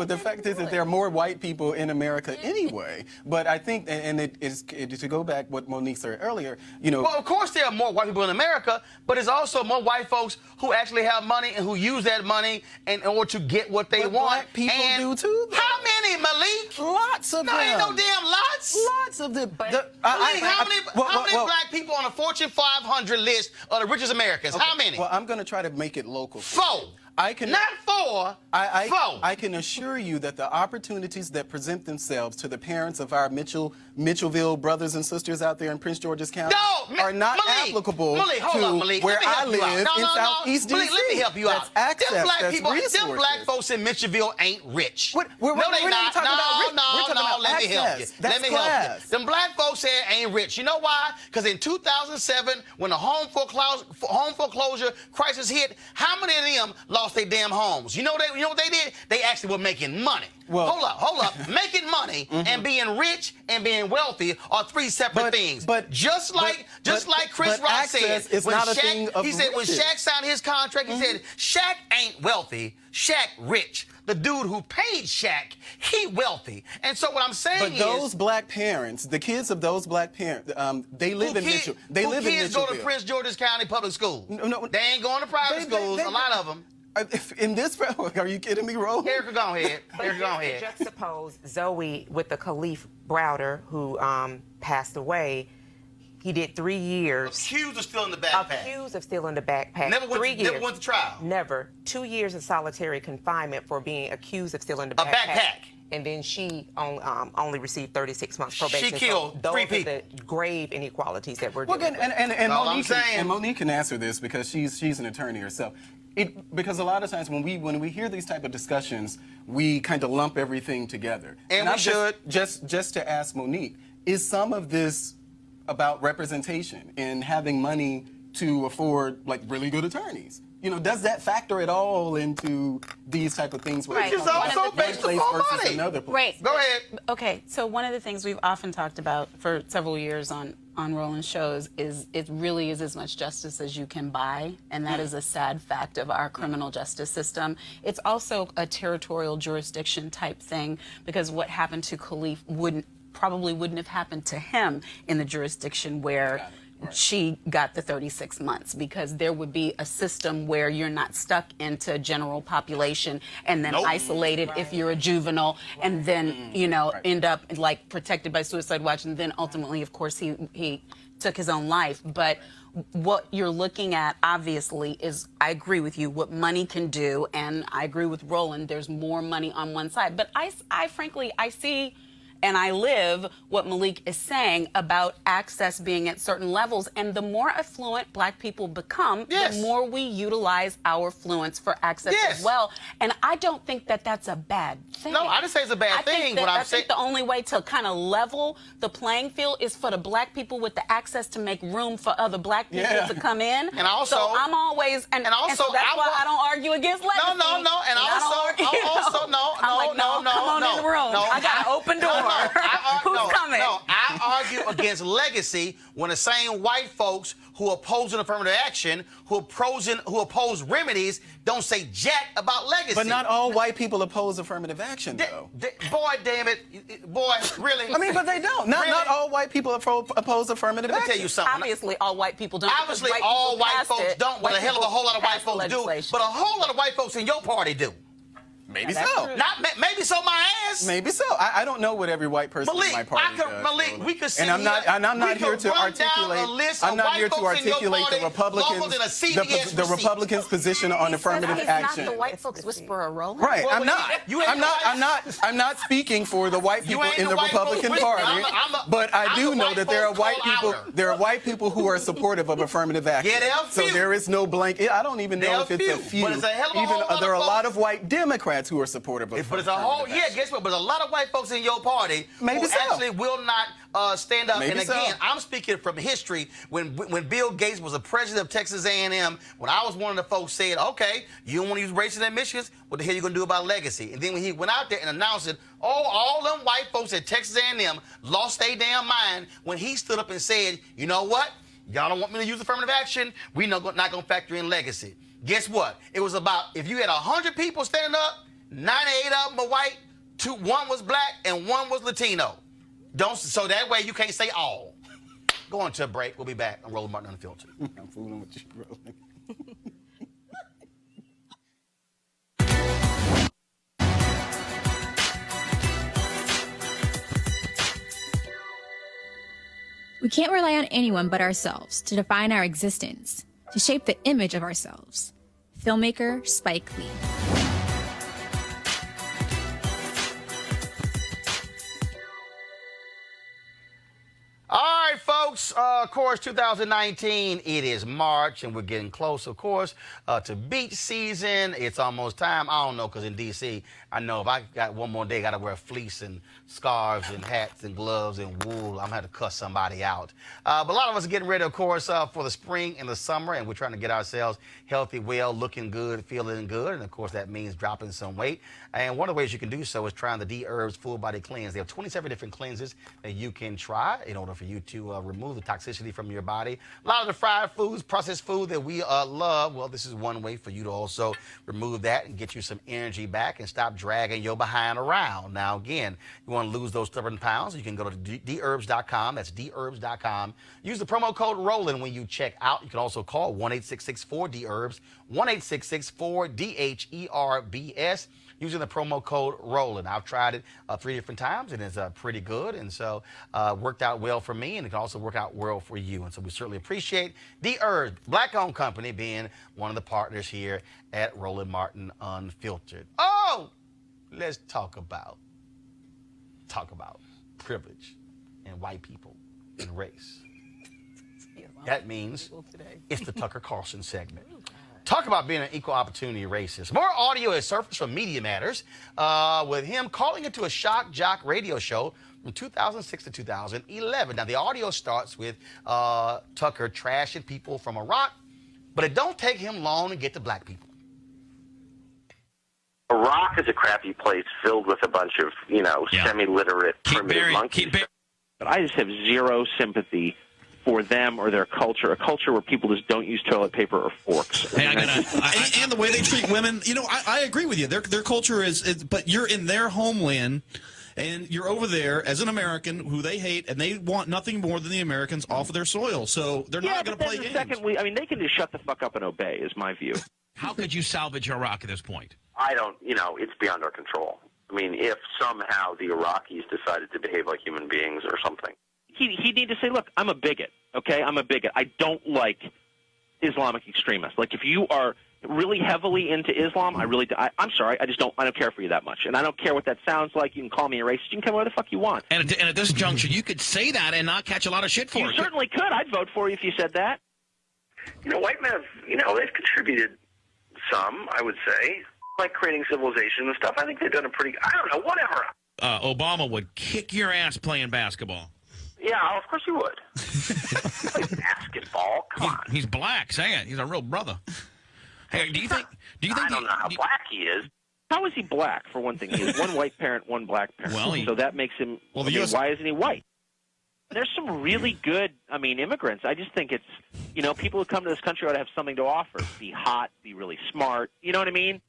the fact is that there are more white people in America anyway. But I think, and it is to go back what Monique said earlier, you know. Well, of course there are more white people in America, but there's also more white folks who actually have money and who use that money in order to get what they want. Black people do too, though. How many, Malik? Lots of them. No, ain't no damn lots. Lots of them. Malik, how many black people on the Fortune 500 list are the richest Americans? Okay, How many? Well, I'm going to try to make it local. 4. not for. I can assure you that the opportunities that present themselves to the parents of our Mitchellville brothers and sisters out there in Prince George's County are not applicable to where I live in Southeast DC. Malik, let me help you out. That's access, them black folks in Mitchellville ain't rich. We're not talking about rich. We're talking about let me help you. Let me help you. Them black folks here ain't rich. You know why? Because in 2007, when the home foreclosure crisis hit, how many of them lost their damn homes? You know what they did? They actually were making money. Well, hold up. Making money and being rich and being wealthy are three separate things. But just like Chris Rock said, when Shaq signed his contract, he said Shaq ain't wealthy, Shaq rich. The dude who paid Shaq, he wealthy. And so what I'm saying is, those black parents, the kids of those black parents, they live in Mitchell. They live in Mitchellville. Kids go to Prince George's County public school. No, they ain't going to private schools. A lot of them. In this, are you kidding me, Roland? Erica, go ahead. Juxtapose Zoe with the Khalif Browder, who passed away. He did 3 years. Accused of stealing the backpack. Never went to trial. Never. 2 years of solitary confinement for being accused of stealing the backpack. And then she only received 36 months probation. She killed 3 people. Those are the grave inequalities that we're dealing with. And Monique can answer this because she's an attorney herself. Because a lot of times when we hear these type of discussions, we kind of lump everything together. And we should. Just to ask Monique, is some of this about representation and having money to afford like really good attorneys? You know, does that factor at all into these type of things? Which is also based upon money. Another place? Right. Go ahead. Okay, so one of the things we've often talked about for several years on Roland shows is it really is as much justice as you can buy, and that is a sad fact of our criminal justice system. It's also a territorial jurisdiction type thing, because what happened to Khalif probably wouldn't have happened to him in the jurisdiction where she got the 36 months, because there would be a system where you're not stuck into general population and then isolated if you're a juvenile, and then end up like protected by suicide watch, and then ultimately, of course, he took his own life. But what you're looking at, obviously, is, I agree with you, what money can do, and I agree with Roland, there's more money on one side. But I frankly, I see and I live what Malik is saying about access being at certain levels. And the more affluent black people become, the more we utilize our affluence for access as well. And I don't think that that's a bad thing. No, I didn't say it's a bad thing. I think the only way to kind of level the playing field is for the black people with the access to make room for other black people to come in. And also, so I'm always, and so that's why I don't argue against legacy. No. And also, no. Come on in the room. I got an open door. Who's coming? No, I argue against legacy when the same white folks who oppose affirmative action, who oppose remedies, don't say jack about legacy. But not all white people oppose affirmative action, though. Boy, damn it. Boy, really? I mean, but they don't. Not all white people oppose affirmative action. Let me tell you something. Obviously, all white people don't. Obviously, all white folks don't, but a hell of a whole lot of white folks do. But a whole lot of whiite folks in your party do. Maybe so. Maybe so. My ass. Maybe so. I don't know what every white person in my party does. Malik, we could sit and I'm not here to articulate. I'm not here to articulate the Republicans' position on affirmative action. Not the white folks whisperer, Roland. Right. I'm not speaking for the white people in the Republican Party. But I do know that there are white people. There are white people who are supportive of affirmative action. So there is no blanket. I don't even know if it's a few. Even there are a lot of white Democrats who are supportive of but it's a whole guess what? But a lot of white folks in your party who actually will not stand up. And again, I'm speaking from history. When Bill Gates was the president of Texas A&M, when I was one of the folks said, okay, you don't want to use racial admissions, what the hell are you going to do about legacy? And then when he went out there and announced it, all them white folks at Texas A&M lost their damn mind when he stood up and said, you know what? Y'all don't want me to use affirmative action? We're not going to factor in legacy. Guess what? It was about, if you had 100 people standing up, 98 of them were white, one was black, and one was Latino. So that way you can't say all. Going to a break. We'll be back on Roland Martin Unfiltered. I'm fooling with you, Roland. We can't rely on anyone but ourselves to define our existence, to shape the image of ourselves. filmmaker Spike Lee. All right, folks, of course, 2019, it is March, and we're getting close, of course, to beach season. It's almost time. I don't know, because in D.C., I know if I got one more day, I got to wear fleece and scarves and hats and gloves and wool. I'm going to have to cuss somebody out. But a lot of us are getting ready, of course, for the spring and the summer, and we're trying to get ourselves healthy, well, looking good, feeling good, and, of course, that means dropping some weight. And one of the ways you can do so is trying the D-Herbs Full Body Cleanse. They have 27 different cleanses that you can try in order for you to remove the toxicity from your body. A lot of the fried foods, processed food that we love, well, this is one way for you to also remove that and get you some energy back and stop dragging your behind around. Now, again, you want to lose those stubborn pounds, you can go to dherbs.com. That's dherbs.com. Use the promo code Roland when you check out. You can also call 1-866-4-DHERBS, 1-866-4-DHERBS. Using the promo code Roland. I've tried it 3 different times, and it's pretty good, and so worked out well for me, and it can also work out well for you. And so we certainly appreciate D-Herbs, black-owned company, being one of the partners here at Roland Martin Unfiltered. Oh, let's talk about privilege and white people and race. That means it's the Tucker Carlson segment. Talk about being an equal opportunity racist. More audio has surfaced from Media Matters with him calling into a shock jock radio show from 2006 to 2011. Now, the audio starts with Tucker trashing people from Iraq, but it don't take him long to get to black people. Iraq is a crappy place filled with a bunch of, semi-literate, primitive monkeys. But I just have zero sympathy for them or their culture, a culture where people just don't use toilet paper or forks. Hey, and the way they treat women, I agree with you. Their culture is, but you're in their homeland, and you're over there as an American who they hate, and they want nothing more than the Americans off of their soil. So they're not going to play games. They can just shut the fuck up and obey, is my view. How could you salvage Iraq at this point? I don't, it's beyond our control. I mean, if somehow the Iraqis decided to behave like human beings or something, he'd need to say, look, I'm a bigot, okay? I'm a bigot. I don't like Islamic extremists. Like, if you are really heavily into Islam, I'm sorry, I don't care for you that much. And I don't care what that sounds like. You can call me a racist. You can come whatever the fuck you want. And at this juncture, you could say that and not catch a lot of shit for it. You certainly could. I'd vote for you if you said that. White men have, they've contributed some, I would say, like creating civilization and stuff. I think they've done a pretty, I don't know, whatever. Obama would kick your ass playing basketball. Yeah, of course he would. Play basketball, come on. He's black, say it. He's a real brother. Hey, do you think? I don't know how black he is. How is he black? For one thing, he has one white parent, one black parent. Well, so that makes him. Well, why isn't he white? There's some really good, immigrants. I just think it's, people who come to this country ought to have something to offer. Be hot, be really smart. You know what I mean?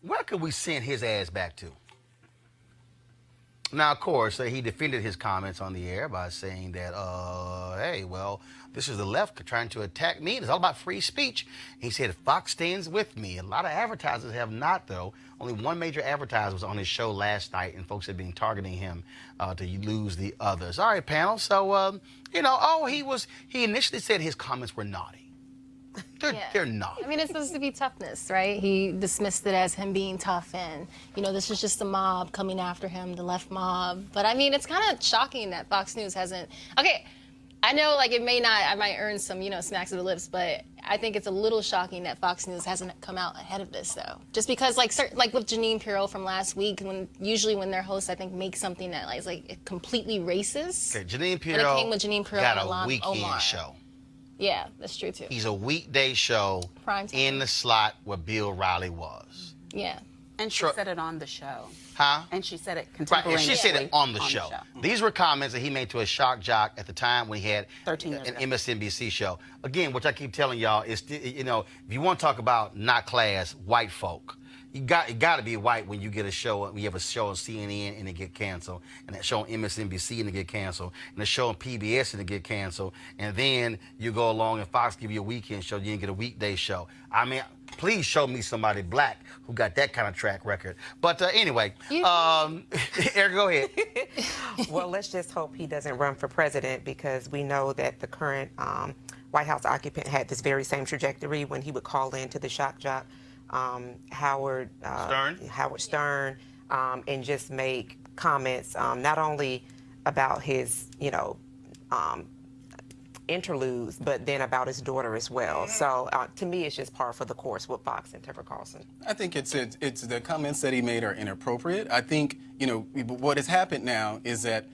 Where could we send his ass back to? Now, of course, he defended his comments on the air by saying that, hey, well, this is the left trying to attack me. It's all about free speech. He said, Fox stands with me. A lot of advertisers have not, though. Only one major advertiser was on his show last night, and folks had been targeting him to lose the others. All right, panel. So, he initially said his comments were naughty. They're not. It's supposed to be toughness, right? He dismissed it as him being tough, and this is just a mob coming after him, the left mob. But it's kind of shocking that Fox News hasn't. Okay, I know it may not. I might earn some smacks of the lips, but I think it's a little shocking that Fox News hasn't come out ahead of this, though. Just because like with Jeanine Pirro from last week, when their hosts I think make something that is completely racist. Okay, Jeanine Pirro. And it came with Jeanine Pirro got and a weekend Omar. show. Yeah, that's true, too. He's a weekday show in the slot where Bill Riley was. Yeah. And she said it on the show. Huh? And she said it Right, contemporaneously. and she said it on the show. These were comments that he made to a shock jock at the time when he had 13 years an ago. MSNBC show. Again, which I keep telling y'all is, if you want to talk about not class, white folk, you got to be white when you get a show. We have a show on CNN and it get canceled, and that show on MSNBC and it get canceled, and the show on PBS and it get canceled, and then you go along and Fox give you a weekend show, you didn't get a weekday show. Please show me somebody black who got that kind of track record. But anyway, Eric, go ahead. Well, let's just hope he doesn't run for president, because we know that the current White House occupant had this very same trajectory when he would call in to the shock jock, Howard Stern, and just make comments not only about his, interludes, but then about his daughter as well. So to me, it's just par for the course with Fox and Tucker Carlson. I think it's the comments that he made are inappropriate. I think what has happened now is that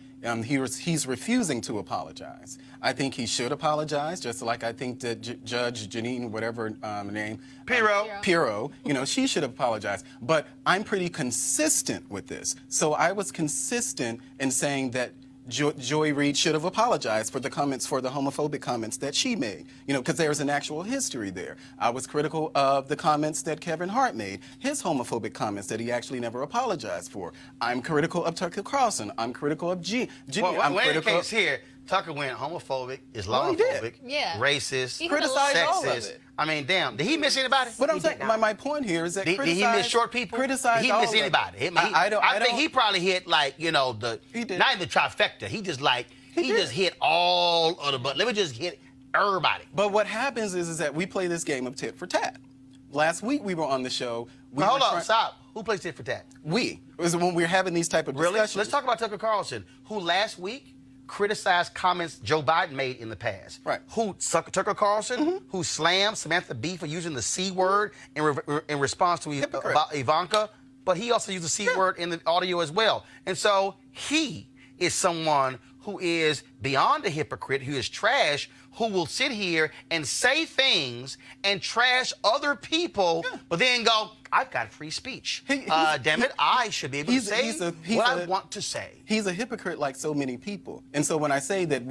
he's refusing to apologize. I think he should apologize, just like I think that Judge Janine, whatever name, Pirro, she should apologize. But I'm pretty consistent with this. So I was consistent in saying that Joy Reid should have apologized for the homophobic comments that she made, because there's an actual history there. I was critical of the comments that Kevin Hart made, his homophobic comments that he actually never apologized for. I'm critical of Tucker Carlson. I'm critical of Ginny. I'm critical of here. Tucker went homophobic, Islamophobic, racist, sexist. I mean, damn. Did he miss anybody? What I'm saying, my point here is that did he miss short people? Did he miss anybody? I think he probably hit not even the trifecta. He just hit all of the buttons. Let me just hit everybody. But what happens is that we play this game of tit for tat. Last week we were on the show. Hold on, stop. Who plays tit for tat? It was when we were having these type of discussions. Let's talk about Tucker Carlson, who last week criticized comments Joe Biden made in the past. Right. Tucker Carlson, who slammed Samantha Bee for using the C word in response to Ivanka, but he also used the C word in the audio as well. And so he is someone who is beyond a hypocrite, who is trash, who will sit here and say things and trash other people, but then go, I've got free speech. Damn it, I should be able to say what I want to say. He's a hypocrite like so many people. And so when I say that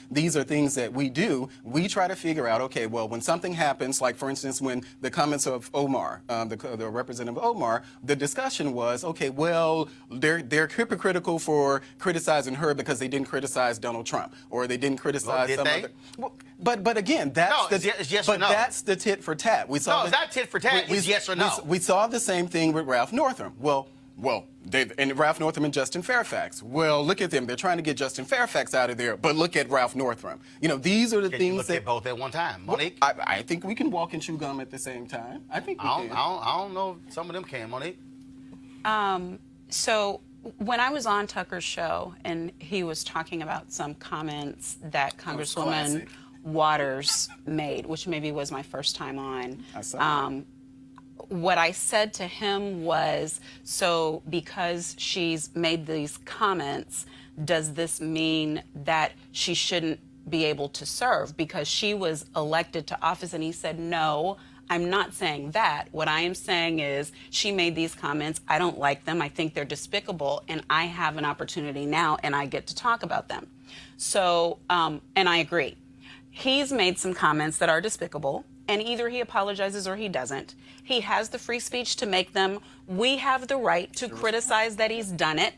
these are things that we do, we try to figure out, okay, well, when something happens, like for instance, when the comments of Omar, the Representative Omar, the discussion was, okay, well, they're hypocritical for criticizing her because they didn't criticize Donald Trump, or they didn't criticize some other. Well, but again, that's that's the tit for tat. It's not tit for tat. It's yes or no. We saw the same thing with Ralph Northam. And Ralph Northam and Justin Fairfax. Well, look at them. They're trying to get Justin Fairfax out of there, but look at Ralph Northam. These are the things you look at both at one time, Monique. I think we can walk and chew gum at the same time. I think we can. I don't know if some of them can, Monique. So when I was on Tucker's show and he was talking about some comments that Congresswoman Waters made, which maybe was my first time on. What I said to him was, so because she's made these comments, does this mean that she shouldn't be able to serve because she was elected to office? And he said, no, I'm not saying that. What I am saying is she made these comments. I don't like them. I think they're despicable. And I have an opportunity now and I get to talk about them. So, and I agree. He's made some comments that are despicable, and either he apologizes or he doesn't. He has the free speech to make them. We have the right to criticize that he's done it.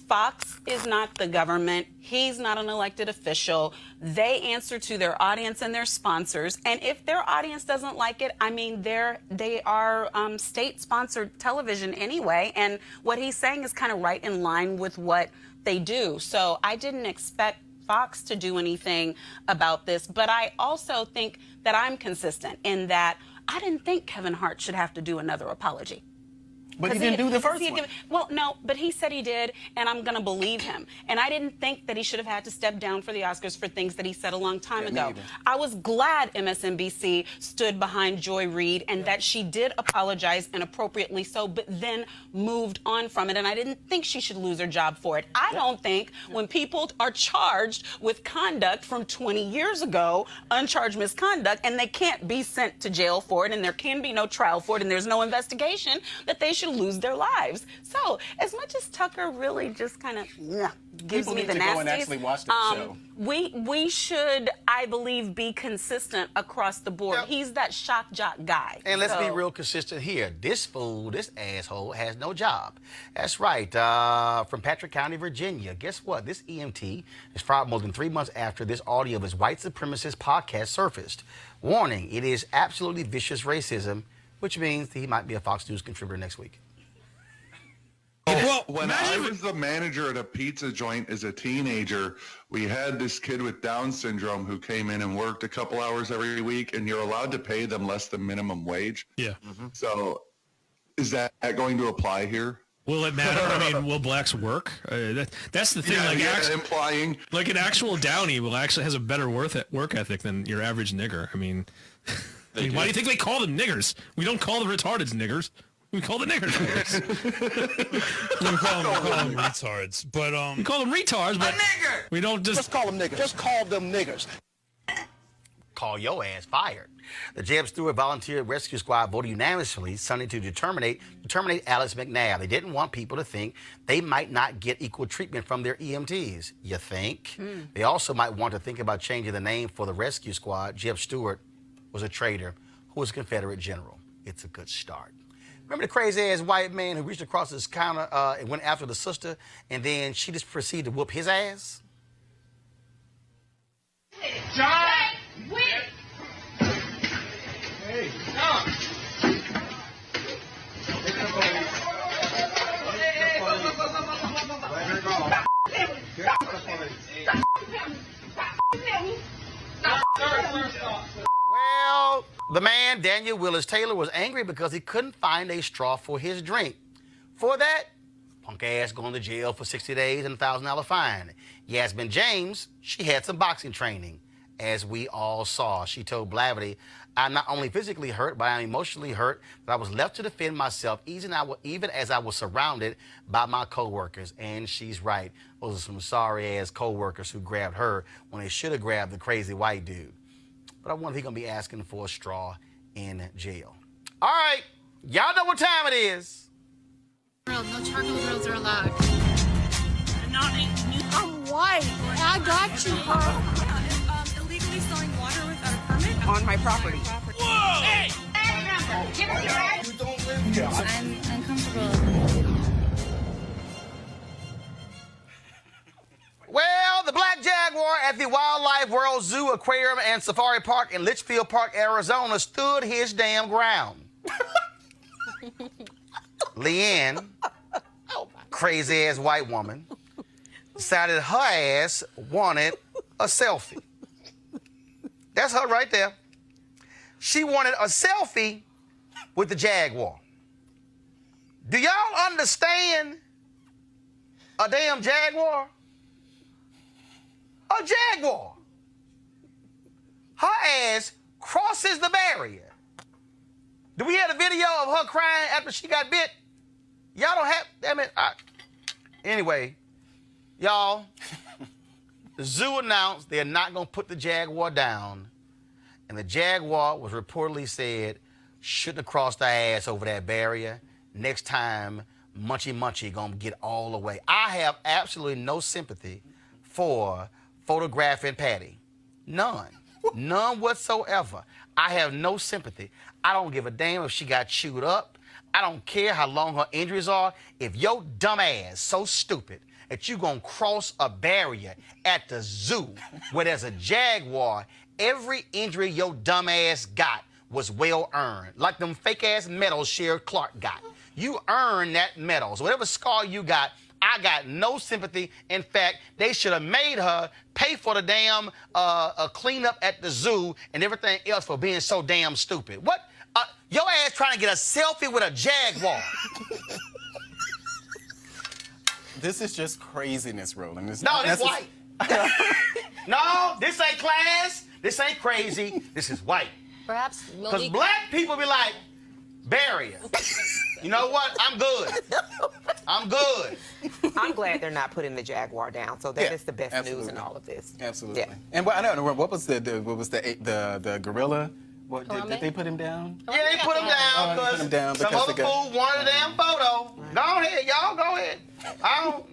Fox is not the government. He's not an elected official. They answer to their audience and their sponsors. And if their audience doesn't like it, I mean, they are state-sponsored television anyway. And what he's saying is kind of right in line with what they do. So I didn't expect Fox to do anything about this, but I also think that I'm consistent in that I didn't think Kevin Hart should have to do another apology. But he didn't do the first one. Well, no, but he said he did, and I'm going to believe him. And I didn't think that he should have had to step down for the Oscars for things that he said a long time ago. I was glad MSNBC stood behind Joy Reid and that she did apologize, and appropriately so, but then moved on from it. And I didn't think she should lose her job for it. I don't think when people are charged with conduct from 20 years ago, uncharged misconduct, and they can't be sent to jail for it, and there can be no trial for it, and there's no investigation, that they should lose their lives. So as much as Tucker really just kind of gives me the nasties, go and actually watch that show. We should, I believe, be consistent across the board. He's that shock jock guy. And let's be real consistent here. This fool, this asshole, has no job. That's right. From Patrick County, Virginia. Guess what? This EMT is fired more than 3 months after this audio of his white supremacist podcast surfaced. Warning, it is absolutely vicious racism, which means he might be a Fox News contributor next week. Well, when I was the manager at a pizza joint as a teenager, we had this kid with Down syndrome who came in and worked a couple hours every week, and you're allowed to pay them less than minimum wage. Yeah. So is that going to apply here? Will it matter? I mean, will blacks work? That's the thing. Implying like an actual Downy will actually has a better work ethic than your average nigger. I mean, why do you think they call them niggers? We don't call the retardeds niggers. We call the niggers niggers. we call them retards, but we call them retards, but we don't just call them niggers. Just call them niggers. Call your ass fired. The Jeb Stuart Volunteer Rescue Squad voted unanimously Sunday to terminate Alex McNabb. They didn't want people to think they might not get equal treatment from their EMTs. You think? They also might want to think about changing the name for the rescue squad. Jeb Stuart was a traitor who was a Confederate general. It's a good start. Remember the crazy-ass white man who reached across his counter and went after the sister, and then she just proceeded to whoop his ass? John! Wait! Hey, Well, the man, Daniel Willis Taylor, was angry because he couldn't find a straw for his drink. For that, punk ass going to jail for 60 days and a $1,000 fine. Yasmin James, she had some boxing training. As we all saw, she told Blavity, I'm not only physically hurt, but I'm emotionally hurt that I was left to defend myself even as I was surrounded by my co-workers. And she's right. Those are some sorry-ass co-workers who grabbed her when they should have grabbed the crazy white dude. But I wonder if he's going to be asking for a straw in jail. All right. Y'all know what time it is. No charcoal grills are allowed. I'm white. I got you, bro. Illegally selling water without a permit on my property. Whoa! Hey! Give us your ass. You don't live here. I'm uncomfortable. Well, the black jaguar at the Wildlife World Zoo, Aquarium, and Safari Park in Litchfield Park, Arizona, stood his damn ground. Leanne, crazy-ass white woman, decided her ass wanted a selfie. That's her right there. She wanted a selfie with the jaguar. Do y'all understand a damn jaguar? A jaguar. Her ass crosses the barrier. Do we have a video of her crying after she got bit? Y'all don't have, damn it. Anyway, y'all, the zoo announced they're not going to put the jaguar down, and the jaguar was reportedly said shouldn't have crossed her ass over that barrier. Next time, Munchie going to get all the way. I have absolutely no sympathy for photographing Patty. None. None whatsoever. I have no sympathy. I don't give a damn if she got chewed up. I don't care how long her injuries are. If your dumb ass so stupid that you gonna cross a barrier at the zoo where there's a jaguar, every injury your dumb ass got was well earned. Like them fake ass medals Sherry Clark got. You earned that medal. So whatever scar you got, I got no sympathy. In fact, they should have made her pay for the damn cleanup at the zoo and everything else for being so damn stupid. What? Your ass trying to get a selfie with a jaguar. This is just craziness, Roland. It's No, not this white. No, this ain't class. This ain't crazy. This is white. Perhaps Because black people be like, barrier. You know what? I'm good. I'm good. I'm glad they're not putting the jaguar down. So that is the best news in all of this. Absolutely. Yeah. And I don't know what was the gorilla? What did they put him down? Yeah, they put him down because some other fool wanted a damn photo. Go ahead, y'all. Go ahead. I don't,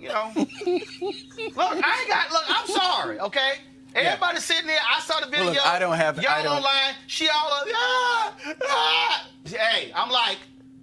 Look, I'm sorry, okay? Everybody sitting there, I saw the video. Well, look, I don't have... Y'all online, she all up, Hey, I'm like,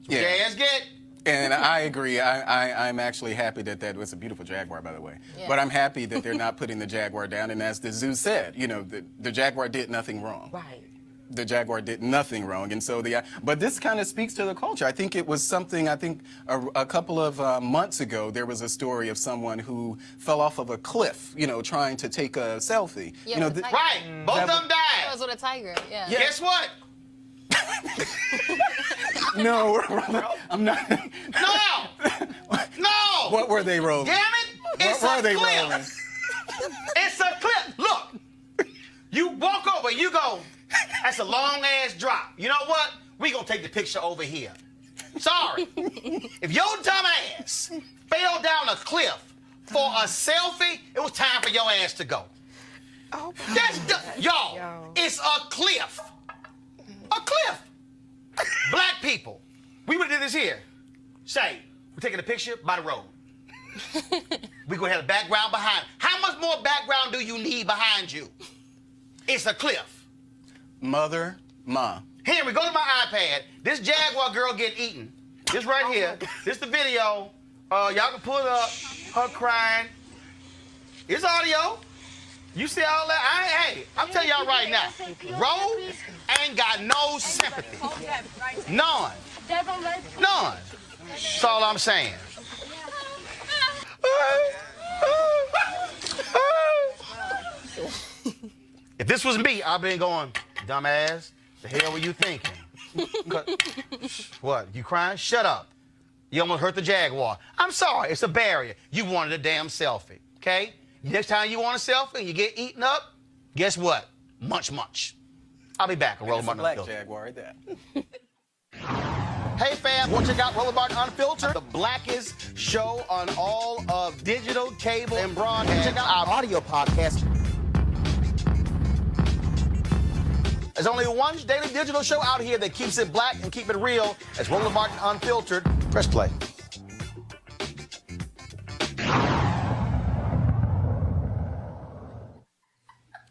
ass get. And I agree. I'm actually happy that was a beautiful jaguar, by the way. Yeah. But I'm happy that they're not putting the jaguar down. And as the zoo said, the jaguar did nothing wrong. Right. the Jaguar did nothing wrong. And so but this kind of speaks to the culture. I think it was something, a couple of months ago, there was a story of someone who fell off of a cliff, trying to take a selfie. Yeah, right, both of them died. That was with a tiger, yeah. Guess what? No, I'm not. No! What were they rolling? Damn it! It's What were a they cliff. rolling? It's a cliff. Look, you walk over, you go, that's a long-ass drop. You know what? We gonna take the picture over here. Sorry. If your dumb ass fell down a cliff for a selfie, it was time for your ass to go. Oh, y'all, it's a cliff. A cliff. Black people. We would have did this here. Say, we're taking a picture by the road. We're going to have a background behind. How much more background do you need behind you? It's a cliff. Mother, Ma. Henry, go to my iPad. This Jaguar girl getting eaten. This right here. This the video. Y'all can pull it up. Her crying. It's audio. You see all that? Hey, I'm telling y'all right now. Roe ain't got no sympathy. None. None. That's all I'm saying. If this was me, I'd been going, dumbass, the hell were you thinking? What, you crying? Shut up. You almost hurt the Jaguar. I'm sorry, it's a barrier. You wanted a damn selfie, okay? Next time you want a selfie, you get eaten up, guess what? Munch, munch. I'll be back. It's a black Jaguar right there. Hey fam, want to check out Roland Martin Unfiltered, the blackest show on all of digital, cable, and broadcast. Check out our audio podcast. There's only one daily digital show out here that keeps it black and keep it real. It's Roland Martin Unfiltered. Press play.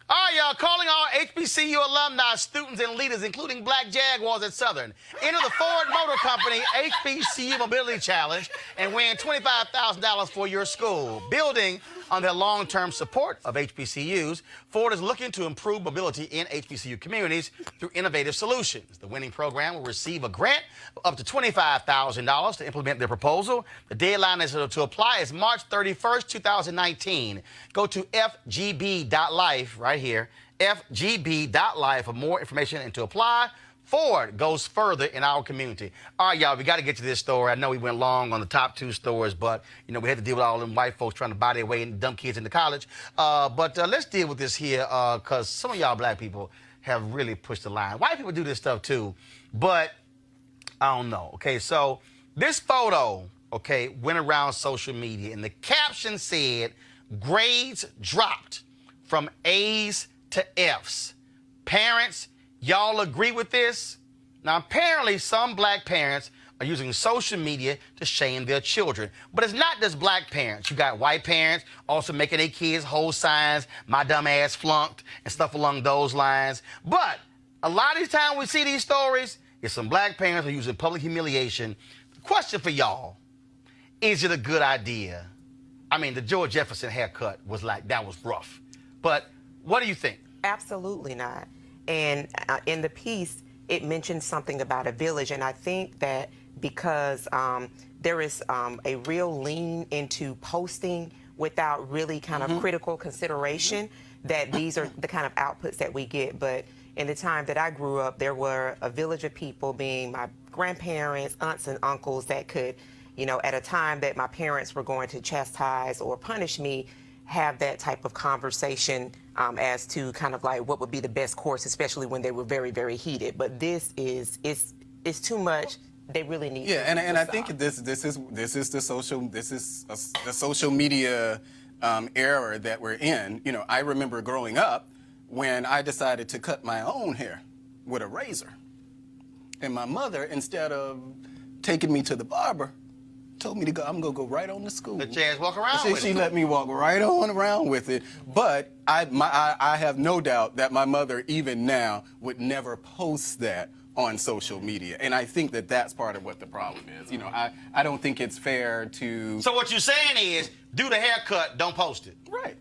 All right, y'all, calling all HBCU alumni, students, and leaders, including Black Jaguars at Southern. Enter the Ford Motor Company HBCU Mobility Challenge and win $25,000 for your school. Building on their long-term support of HBCUs, Ford is looking to improve mobility in HBCU communities through innovative solutions. The winning program will receive a grant of up to $25,000 to implement their proposal. The deadline to apply is March 31st, 2019. Go to FGB.Life right here, FGB.Life for more information and to apply. Ford goes further in our community. All right, y'all, we got to get to this story. I know we went long on the top two stories, but, we had to deal with all them white folks trying to buy their way and dumb kids into college. But let's deal with this here because some of y'all black people have really pushed the line. White people do this stuff too, but I don't know. Okay, so this photo, went around social media, and the caption said, grades dropped from A's to F's. Parents, y'all agree with this? Now, apparently, some black parents are using social media to shame their children. But it's not just black parents. You got white parents also making their kids hold signs, my dumb ass flunked, and stuff along those lines. But a lot of these times we see these stories, it's some black parents are using public humiliation. The question for y'all, is it a good idea? I mean, the George Jefferson haircut was that was rough. But what do you think? Absolutely not. And in the piece, it mentioned something about a village. And I think that because there is a real lean into posting without really kind of critical consideration, that these are the kind of outputs that we get. But in the time that I grew up, there were a village of people, being my grandparents, aunts and uncles, that could, at a time that my parents were going to chastise or punish me, have that type of conversation as to kind of like what would be the best course, especially when they were very, very heated. But this is too much. They really need. Yeah, and I think this is the social media era that we're in. I remember growing up when I decided to cut my own hair with a razor, and my mother, instead of taking me to the barber, told me to go. I'm gonna go right on to school. Let your ass walk around with it. She let me walk right on around with it. But I have no doubt that my mother, even now, would never post that on social media. And I think that that's part of what the problem is. I don't think it's fair to. So what you're saying is, do the haircut, don't post it. Right.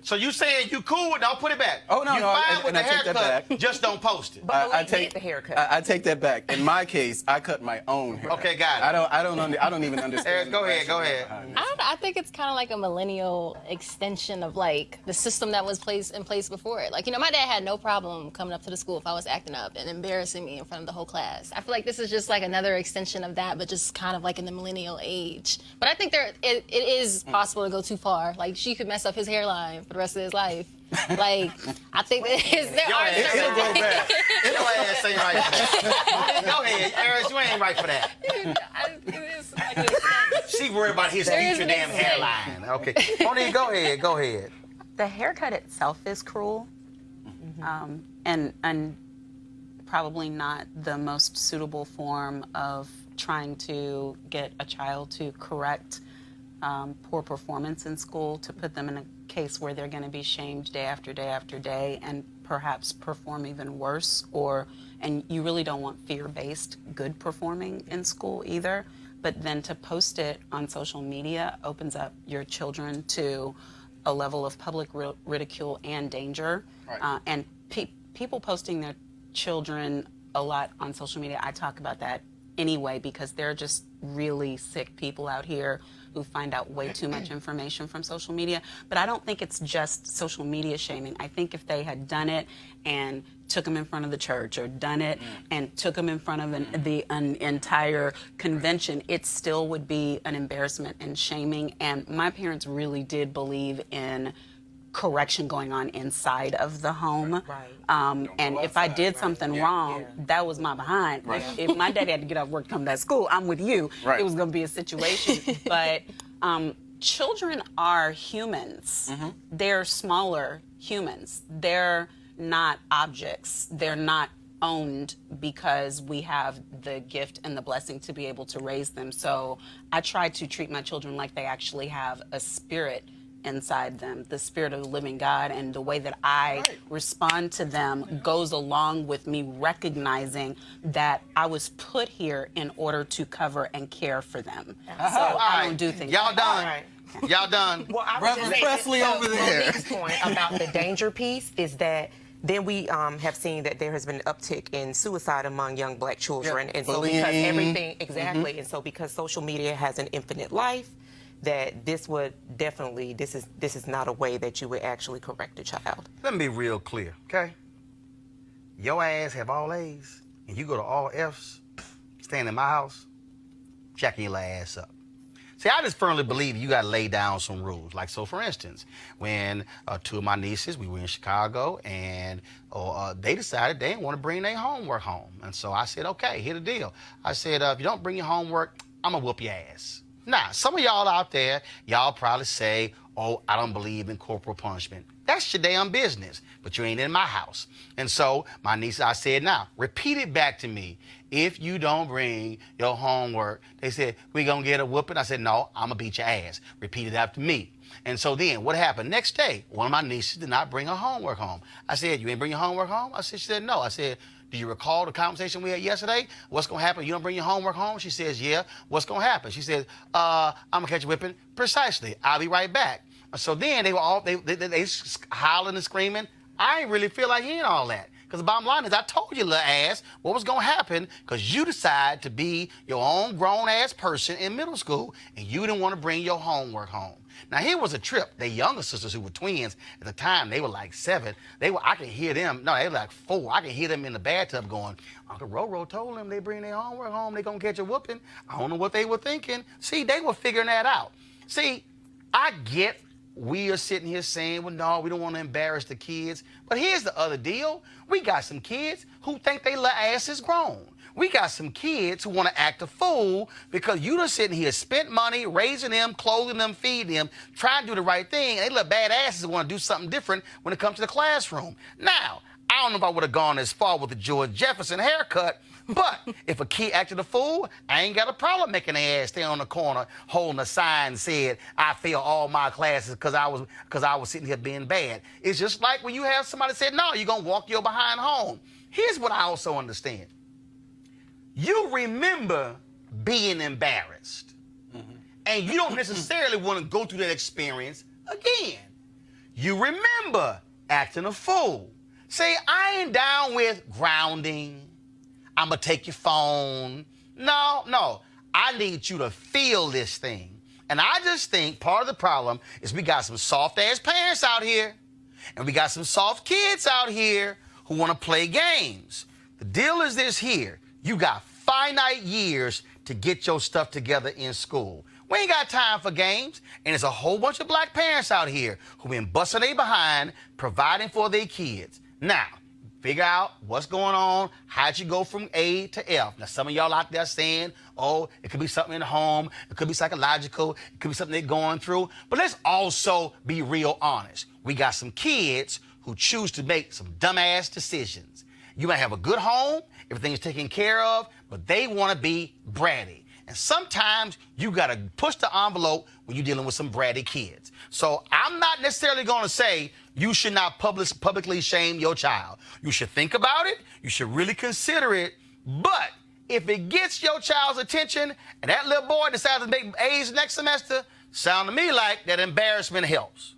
So you saying you cool with? I'll put it back. Oh no, you no, fine with and the I take that haircut, back. just don't post it. I take the haircut. I take that back. In my case, I cut my own hair. Okay, got it. I don't even understand. Go ahead. I think it's kind of like a millennial extension of like the system that was in place before it. Like, my dad had no problem coming up to the school if I was acting up and embarrassing me in front of the whole class. I feel like this is just like another extension of that, but just kind of like in the millennial age. But I think it is possible to go too far. Like, she could mess up his hairline for the rest of his life. Like, I think there are It'll go back. Your ass ain't right for that. Go ahead, Aris, you ain't right for that. She worried about his future damn hairline. Okay. Monique, go ahead. The haircut itself is cruel, and probably not the most suitable form of trying to get a child to correct poor performance in school, to put them in a case where they're going to be shamed day after day after day and perhaps perform even worse, and you really don't want fear-based good performing in school either. But then to post it on social media opens up your children to a level of public ridicule and danger. Right. And people posting their children a lot on social media, I talk about that anyway, because there are just really sick people out here who find out way too much information from social media. But I don't think it's just social media shaming. I think if they had done it and took them in front of the church, or done it and took them in front of an entire convention, it still would be an embarrassment and shaming. And my parents really did believe in correction going on inside of the home. And if I did something wrong, that was my behind. If my daddy had to get off work to come to that school, I'm with you. It was going to be a situation. But children are humans. They're smaller humans. They're not objects. They're not owned because we have the gift and the blessing to be able to raise them. So I try to treat my children like they actually have a spirit inside them, the spirit of the living God, and the way that I respond to them goes along with me recognizing that I was put here in order to cover and care for them. So I don't do things. Y'all done. Y'all done. Well, I was Reverend just Presley saying, over there. Monique's point about the danger piece is that then we have seen that there has been an uptick in suicide among young black children. And so because everything, and so because social media has an infinite life, that this would definitely, this is not a way that you would actually correct a child. Let me be real clear, okay? Your ass have all A's, and you go to all F's, stand in my house, jacking your ass up. See, I just firmly believe you got to lay down some rules. Like, so for instance, when two of my nieces, we were in Chicago, and they decided they didn't want to bring their homework home. And so I said, okay, here's the deal. I said, if you don't bring your homework, I'm going to whoop your ass. Now, some of y'all out there, y'all probably say, oh, I don't believe in corporal punishment. That's your damn business, but you ain't in my house. And so my niece, I said, now, repeat it back to me. If you don't bring your homework, they said, we gonna get a whooping. I said, no, I'm gonna beat your ass. Repeat it after me. And so then what happened? Next day, one of my nieces did not bring her homework home. I said, you ain't bring your homework home? She said, no. I said, do you recall the conversation we had yesterday? What's going to happen? You don't bring your homework home? She says, yeah. What's going to happen? She says, I'm going to catch a whipping. Precisely. I'll be right back. So then they were all, they howling and screaming. I ain't really feel like hearing all that. Because the bottom line is, I told you, little ass, what was going to happen because you decided to be your own grown-ass person in middle school, and you didn't want to bring your homework home. Now, here was a trip. Their younger sisters, who were twins at the time, they were like 7. I could hear them. No, they were like 4. I could hear them in the bathtub going, Uncle Roro told them they bring their homework home, they going to catch a whooping. I don't know what they were thinking. See, they were figuring that out. See, I get we are sitting here saying, well, no, we don't want to embarrass the kids. But here's the other deal. We got some kids who think they little ass is grown. We got some kids who want to act a fool because you done sitting here, spent money, raising them, clothing them, feeding them, trying to do the right thing, and they little bad asses want to do something different when it comes to the classroom. Now, I don't know if I would have gone as far with the George Jefferson haircut, but if a kid acted a fool, I ain't got a problem making their ass stay on the corner holding a sign and said, I failed all my classes because I was sitting here being bad. It's just like when you have somebody say, no, you're going to walk your behind home. Here's what I also understand. You remember being embarrassed, and you don't necessarily want to go through that experience again. you remember acting a fool. Say, I ain't down with grounding. I'm going to take your phone. No. I need you to feel this thing. And I just think part of the problem is we got some soft-ass parents out here, and we got some soft kids out here who want to play games. The deal is this here. You got finite years to get your stuff together in school. We ain't got time for games. And there's a whole bunch of black parents out here who been busting their behind, providing for their kids. Now, figure out what's going on. How'd you go from A to F? Now, some of y'all out there saying, oh, it could be something in the home. It could be psychological. It could be something they're going through. But let's also be real honest. We got some kids who choose to make some dumbass decisions. You might have a good home, everything is taken care of, but they want to be bratty. And sometimes you got to push the envelope when you're dealing with some bratty kids. So I'm not necessarily going to say you should not publicly shame your child. You should think about it. You should really consider it. But if it gets your child's attention and that little boy decides to make A's next semester, sound to me like that embarrassment helps.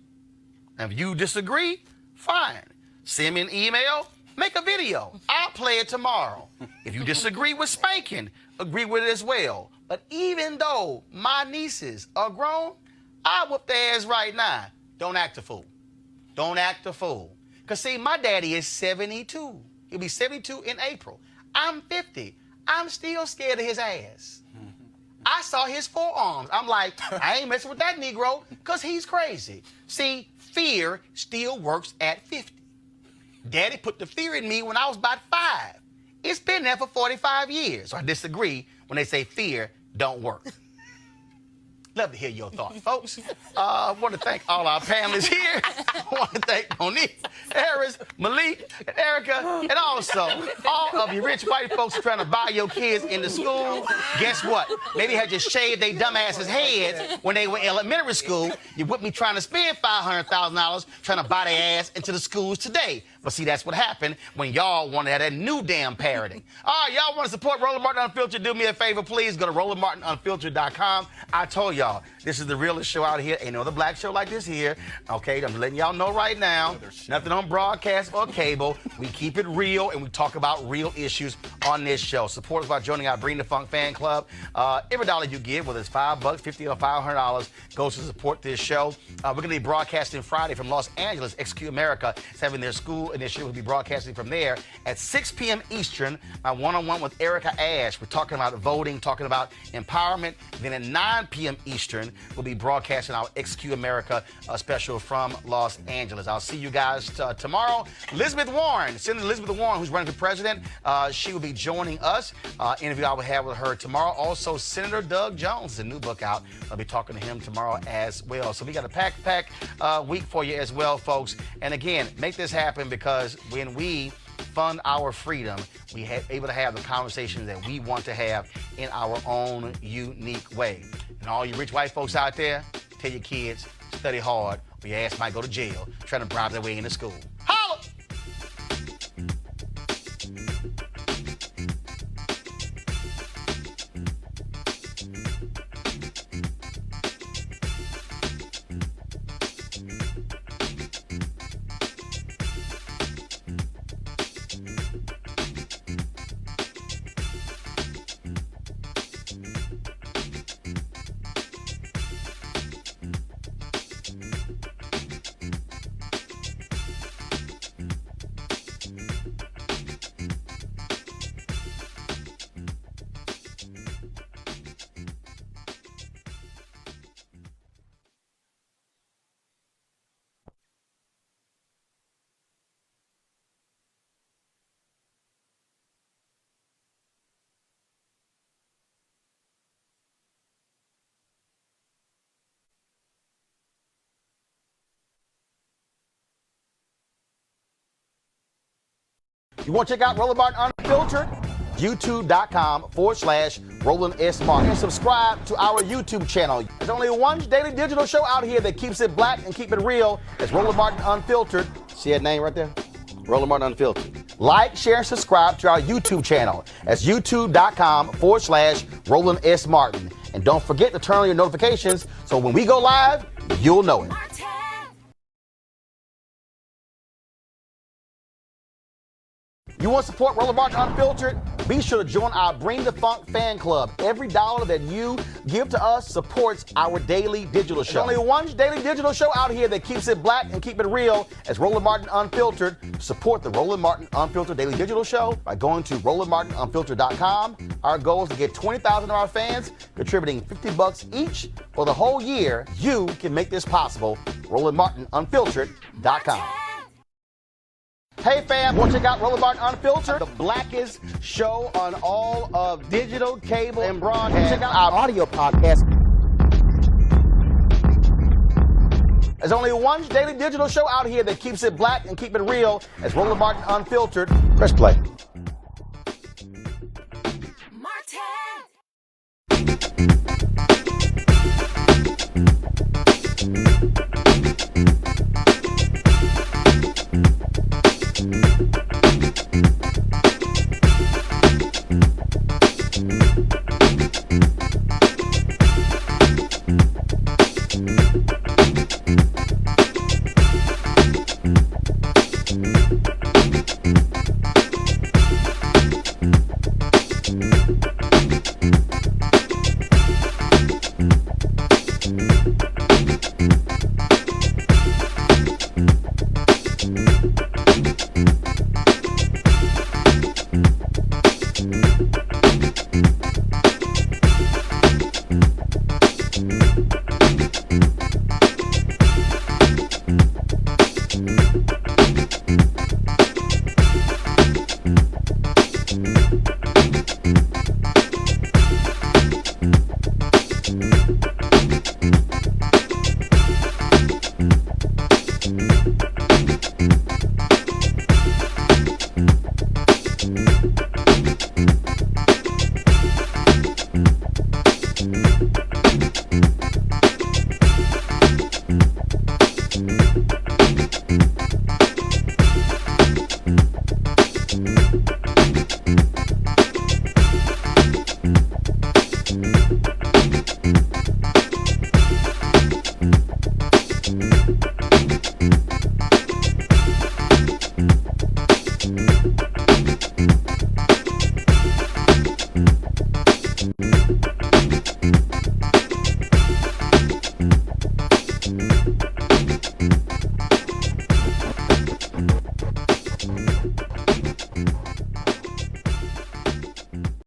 And if you disagree, fine. Send me an email, make a video. I'll play it tomorrow. If you disagree with spanking, agree with it as well. But even though my nieces are grown, I whoop their ass right now. Don't act a fool. Don't act a fool. Because, see, my daddy is 72. He'll be 72 in April. I'm 50. I'm still scared of his ass. I saw his forearms. I'm like, I ain't messing with that Negro because he's crazy. See, fear still works at 50. Daddy put the fear in me when I was about 5. It's been there for 45 years. So I disagree when they say fear don't work. Love to hear your thoughts, folks. I want to thank all our panelists here. I want to thank Monique, Harris, Malik, and Erica, and also all of you rich white folks trying to buy your kids into school. Guess what? Maybe had just shaved their dumbasses' heads when they were in elementary school. You with me trying to spend $500,000 trying to buy their ass into the schools today. But see, that's what happened when y'all want to have that new damn parroting. All right, y'all want to support Roland Martin Unfiltered? Do me a favor, please. Go to RolandMartinUnfiltered.com. I told y'all, this is the realest show out here. Ain't no other black show like this here. Okay, I'm letting y'all know right now. Nothing on broadcast or cable. We keep it real, and we talk about real issues on this show. Support us by joining our Bring the Funk fan club. Every dollar you give, whether it's $5, $50, or $500, goes to support this show. We're going to be broadcasting Friday from Los Angeles. Execute America is having their school initiative. We'll be broadcasting from there at 6 p.m. Eastern. My one-on-one with Erica Ash. We're talking about voting, talking about empowerment. Then at 9 p.m. Eastern, we'll be broadcasting our Execute America special from Los Angeles. I'll see you guys tomorrow. Elizabeth Warren, Senator Elizabeth Warren, who's running for president, she will be joining us. Interview I will have with her tomorrow. Also, Senator Doug Jones, a new book out. I'll be talking to him tomorrow as well. So we got a pack week for you as well, folks. And again, make this happen because when we fund our freedom, we have able to have the conversations that we want to have in our own unique way. And all you rich white folks out there, tell your kids, study hard, or your ass might go to jail trying to bribe their way into school. Holla! You want to check out Roland Martin Unfiltered? YouTube.com/Roland S. Martin. And subscribe to our YouTube channel. There's only one daily digital show out here that keeps it black and keep it real. It's Roland Martin Unfiltered. See that name right there? Roland Martin Unfiltered. Like, share, and subscribe to our YouTube channel. That's YouTube.com/Roland S. Martin. And don't forget to turn on your notifications so when we go live, you'll know it. You want to support Roland Martin Unfiltered? Be sure to join our Bring the Funk fan club. Every dollar that you give to us supports our daily digital show. There's only one daily digital show out here that keeps it black and keep it real as Roland Martin Unfiltered. Support the Roland Martin Unfiltered daily digital show by going to RolandMartinUnfiltered.com. Our goal is to get 20,000 of our fans contributing $50 each for the whole year. You can make this possible. RolandMartinUnfiltered.com. Hey fam, want to check out Roland Martin Unfiltered, the blackest show on all of digital, cable, and broadcast. Check out our audio podcast. There's only one daily digital show out here that keeps it black and keep it real as Roland Martin Unfiltered. Press play.